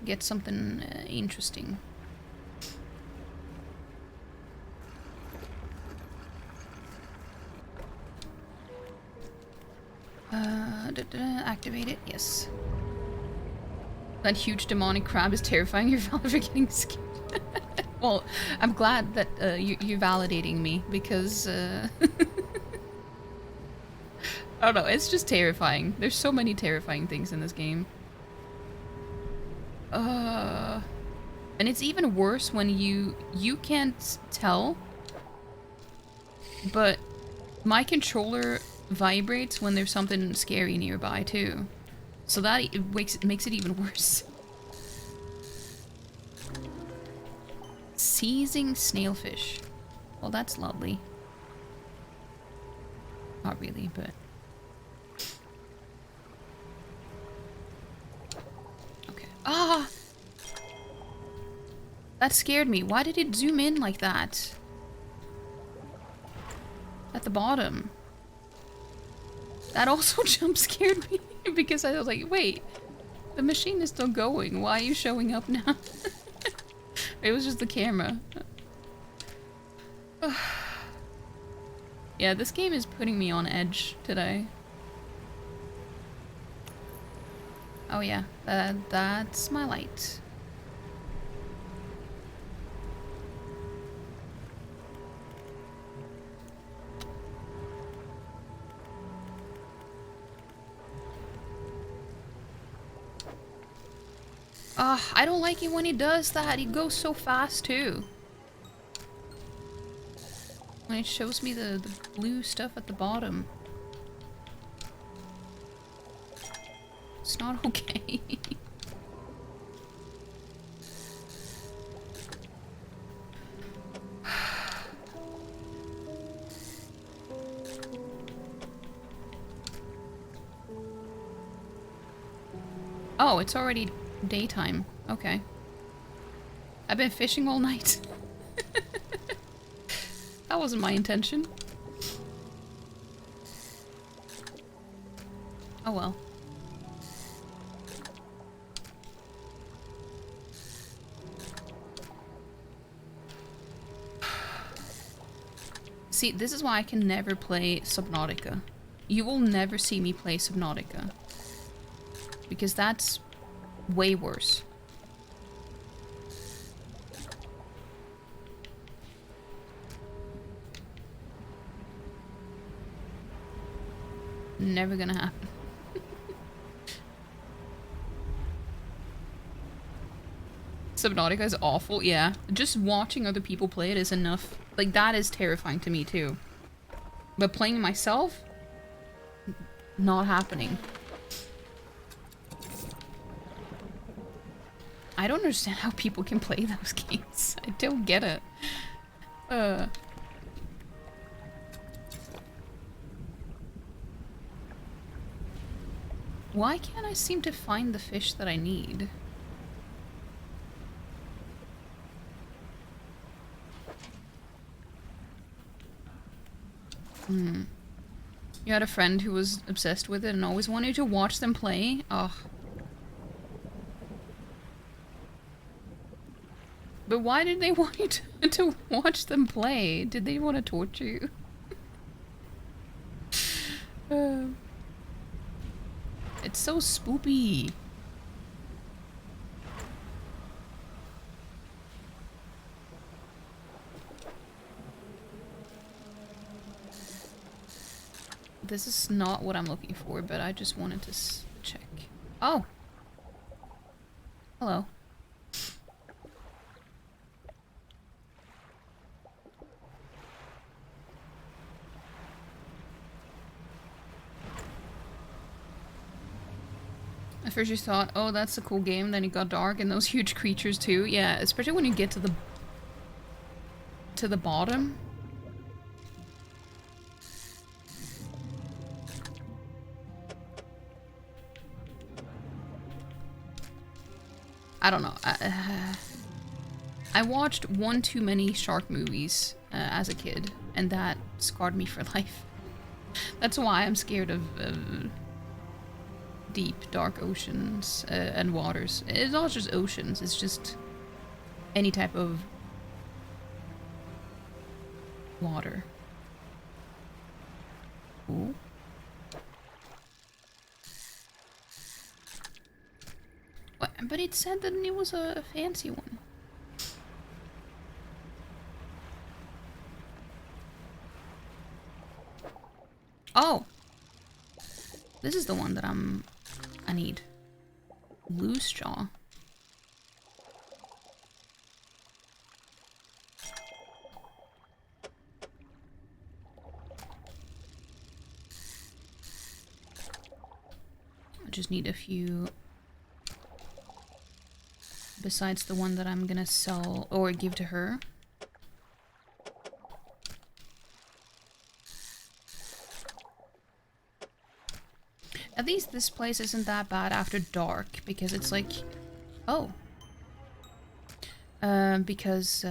S1: get something interesting. Activate it, yes. That huge demonic crab is terrifying. You're getting scared. Well, I'm glad that you're validating me, because I don't know, it's just terrifying. There's so many terrifying things in this game. And it's even worse when you can't tell, but my controller vibrates when there's something scary nearby too. So that makes it even worse. Seizing snailfish. Well, that's lovely. Not really, but... Okay. Ah! That scared me. Why did it zoom in like that? At the bottom. That also jump scared me. Because I was like, wait, the machine is still going. Why are you showing up now? It was just the camera. Yeah, this game is putting me on edge today. Oh yeah, that's my light. I don't like it when he does that. He goes so fast too. When it shows me the blue stuff at the bottom. It's not okay. Oh, it's already daytime. Okay. I've been fishing all night. That wasn't my intention. Oh well. See, this is why I can never play Subnautica. You will never see me play Subnautica. Because that's way worse. Never gonna happen. Subnautica is awful, yeah. Just watching other people play it is enough. Like, that is terrifying to me, too. But playing myself? Not happening. I don't understand how people can play those games. I don't get it. Why can't I seem to find the fish that I need? You had a friend who was obsessed with it and always wanted to watch them play? Ugh. But why did they want you to watch them play? Did they want to torture you? It's so spoopy. This is not what I'm looking for, but I just wanted to check. Oh! Hello. At first you thought, oh, that's a cool game, then it got dark and those huge creatures too. Yeah, especially when you get to the bottom. I don't know. I watched one too many shark movies as a kid, and that scarred me for life. That's why I'm scared of deep, dark oceans and waters. It's not just oceans, it's just any type of water. Ooh. What? But it said that it was a fancy one. Oh! This is the one that I need. Loose jaw. I just need a few besides the one that I'm gonna sell or give to her. At least this place isn't that bad after dark, because it's like... Oh. Because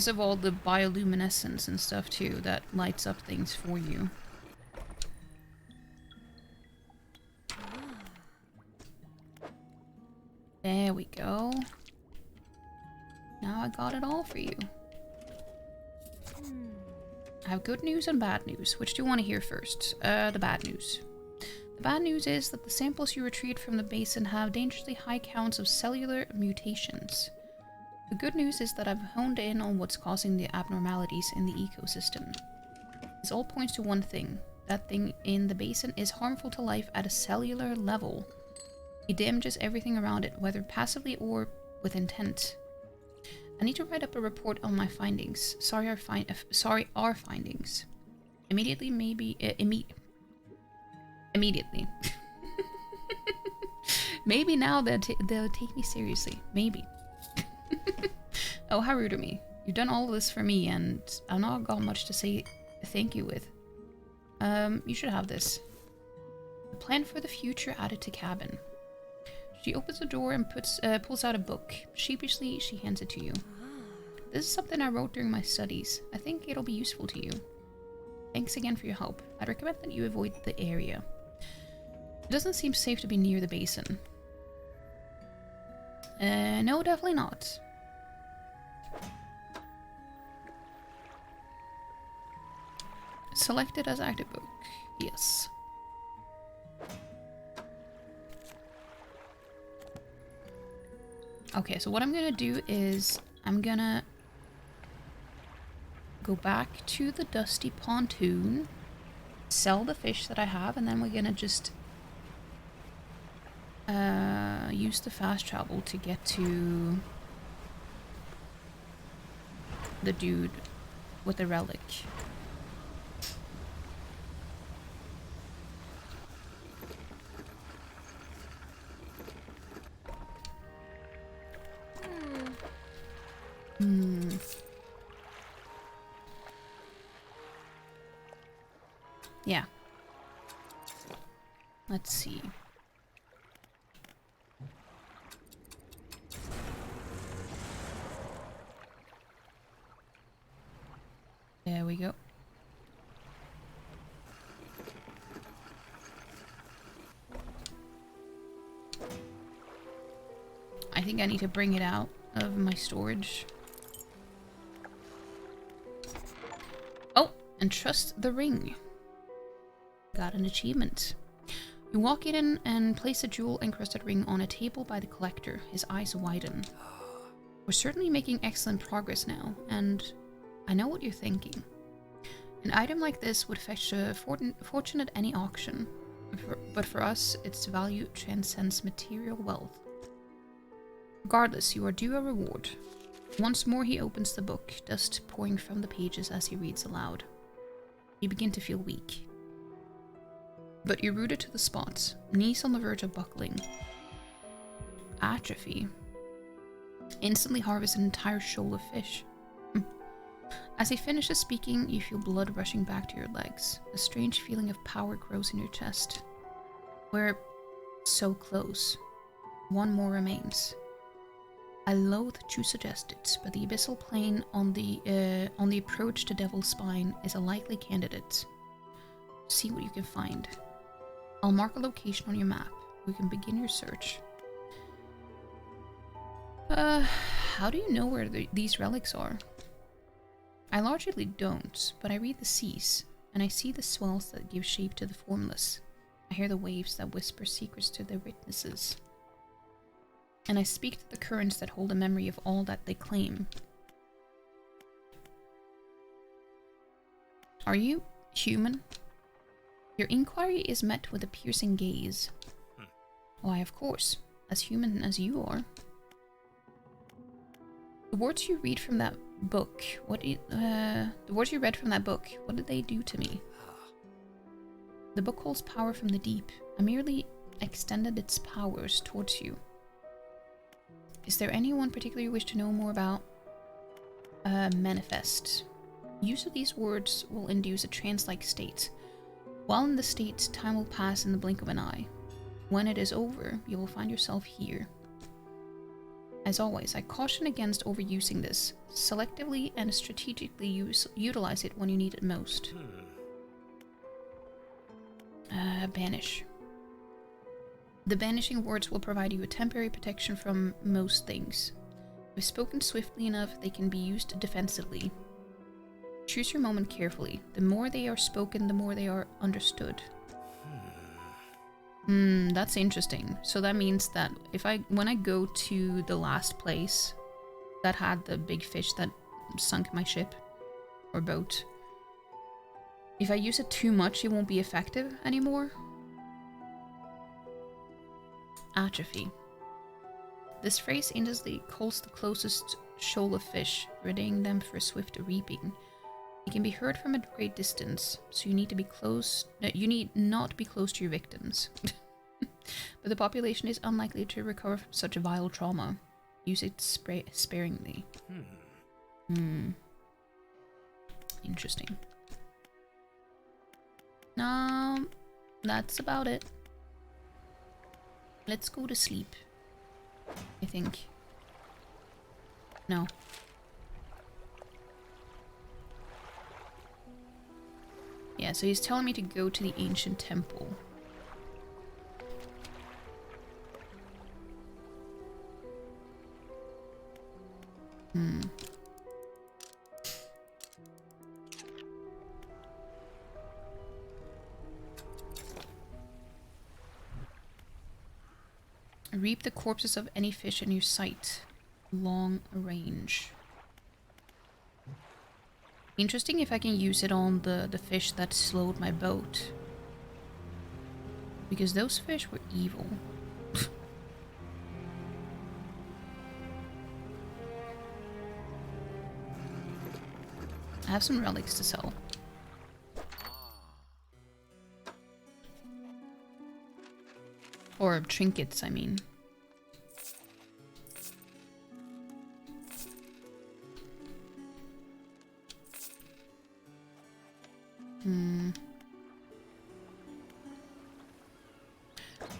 S1: of all the bioluminescence and stuff too, that lights up things for you. There we go. Now I got it all for you. I have good news and bad news. Which do you want to hear first? The bad news. The bad news is that the samples you retrieved from the basin have dangerously high counts of cellular mutations. The good news is that I've honed in on what's causing the abnormalities in the ecosystem. This all points to one thing. That thing in the basin is harmful to life at a cellular level. It damages everything around it, whether passively or with intent. I need to write up a report on my findings. Sorry, our findings. Immediately, maybe... immediately. Maybe now they'll take me seriously. Maybe. Oh, how rude of me. You've done all this for me, and I've not got much to say thank you with. You should have this. A plan for the future added to cabin. She opens the door and pulls out a book. Sheepishly, she hands it to you. This is something I wrote during my studies. I think it'll be useful to you. Thanks again for your help. I'd recommend that you avoid the area. It doesn't seem safe to be near the basin. No, definitely not. Selected as active book. Yes. Okay, so what I'm gonna do is I'm gonna go back to the dusty pontoon, sell the fish that I have, and then we're gonna just use the fast travel to get to the dude with the relic. Yeah. Let's see. There we go. I think I need to bring it out of my storage. Oh, and trust the ring. Got an achievement. You walk in and place a jewel-encrusted ring on a table by the collector. His eyes widen. We're certainly making excellent progress now, and I know what you're thinking. An item like this would fetch a fortune at any auction, but for us, its value transcends material wealth. Regardless, you are due a reward. Once more he opens the book, dust pouring from the pages as he reads aloud. You begin to feel weak. But you're rooted to the spot, knees on the verge of buckling. Atrophy. Instantly harvest an entire shoal of fish. As he finishes speaking, you feel blood rushing back to your legs. A strange feeling of power grows in your chest. We're so close. One more remains. I loathe to suggest it, but the abyssal plane on the approach to Devil's Spine is a likely candidate. See what you can find. I'll mark a location on your map. We can begin your search. How do you know where these relics are? I largely don't, but I read the seas, and I see the swells that give shape to the formless. I hear the waves that whisper secrets to their witnesses. And I speak to the currents that hold a memory of all that they claim. Are you human? Your inquiry is met with a piercing gaze. Why, of course, as human as you are. The words you read from that book, what did they do to me? The book holds power from the deep. I merely extended its powers towards you. Is there anyone particular you wish to know more about? Manifest. Use of these words will induce a trance-like state. While in the state, time will pass in the blink of an eye. When it is over, you will find yourself here. As always, I caution against overusing this. Selectively and strategically utilize it when you need it most. Banish. The banishing words will provide you a temporary protection from most things. If spoken swiftly enough, they can be used defensively. Choose your moment carefully. The more they are spoken, the more they are understood. That's interesting. So that means that when I go to the last place that had the big fish that sunk my ship or boat, if I use it too much, it won't be effective anymore. Atrophy. This phrase instantly calls the closest shoal of fish, readying them for a swift reaping. It can be heard from a great distance, so you need not be close to your victims. But the population is unlikely to recover from such a vile trauma. Use it sparingly. Interesting. That's about it. Let's go to sleep. I think. No. Yeah, so he's telling me to go to the ancient temple. Reap the corpses of any fish in your sight. Long range. Interesting if I can use it on the fish that slowed my boat. Because those fish were evil. I have some relics to sell. Or trinkets, I mean.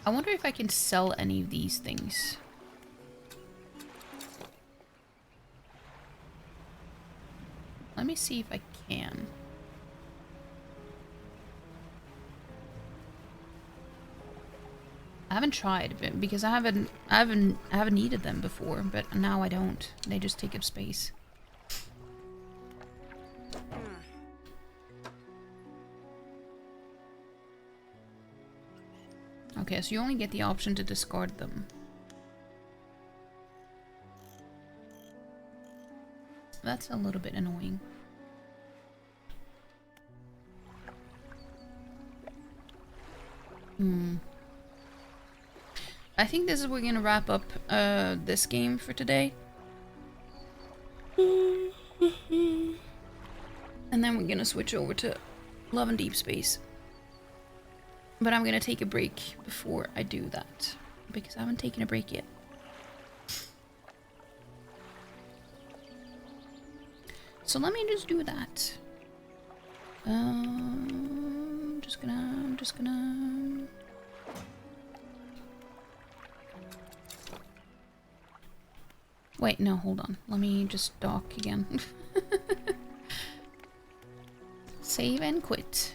S1: I wonder if I can sell any of these things. Let me see if I can. I haven't tried because I haven't needed them before, but now I don't. They just take up space. Okay, so you only get the option to discard them. That's a little bit annoying. I think this is where we're gonna wrap up this game for today. And then we're gonna switch over to Love and Deep Space. But I'm gonna take a break before I do that, because I haven't taken a break yet. So let me just do that. I'm just gonna... Wait, no, hold on. Let me just dock again. Save and quit.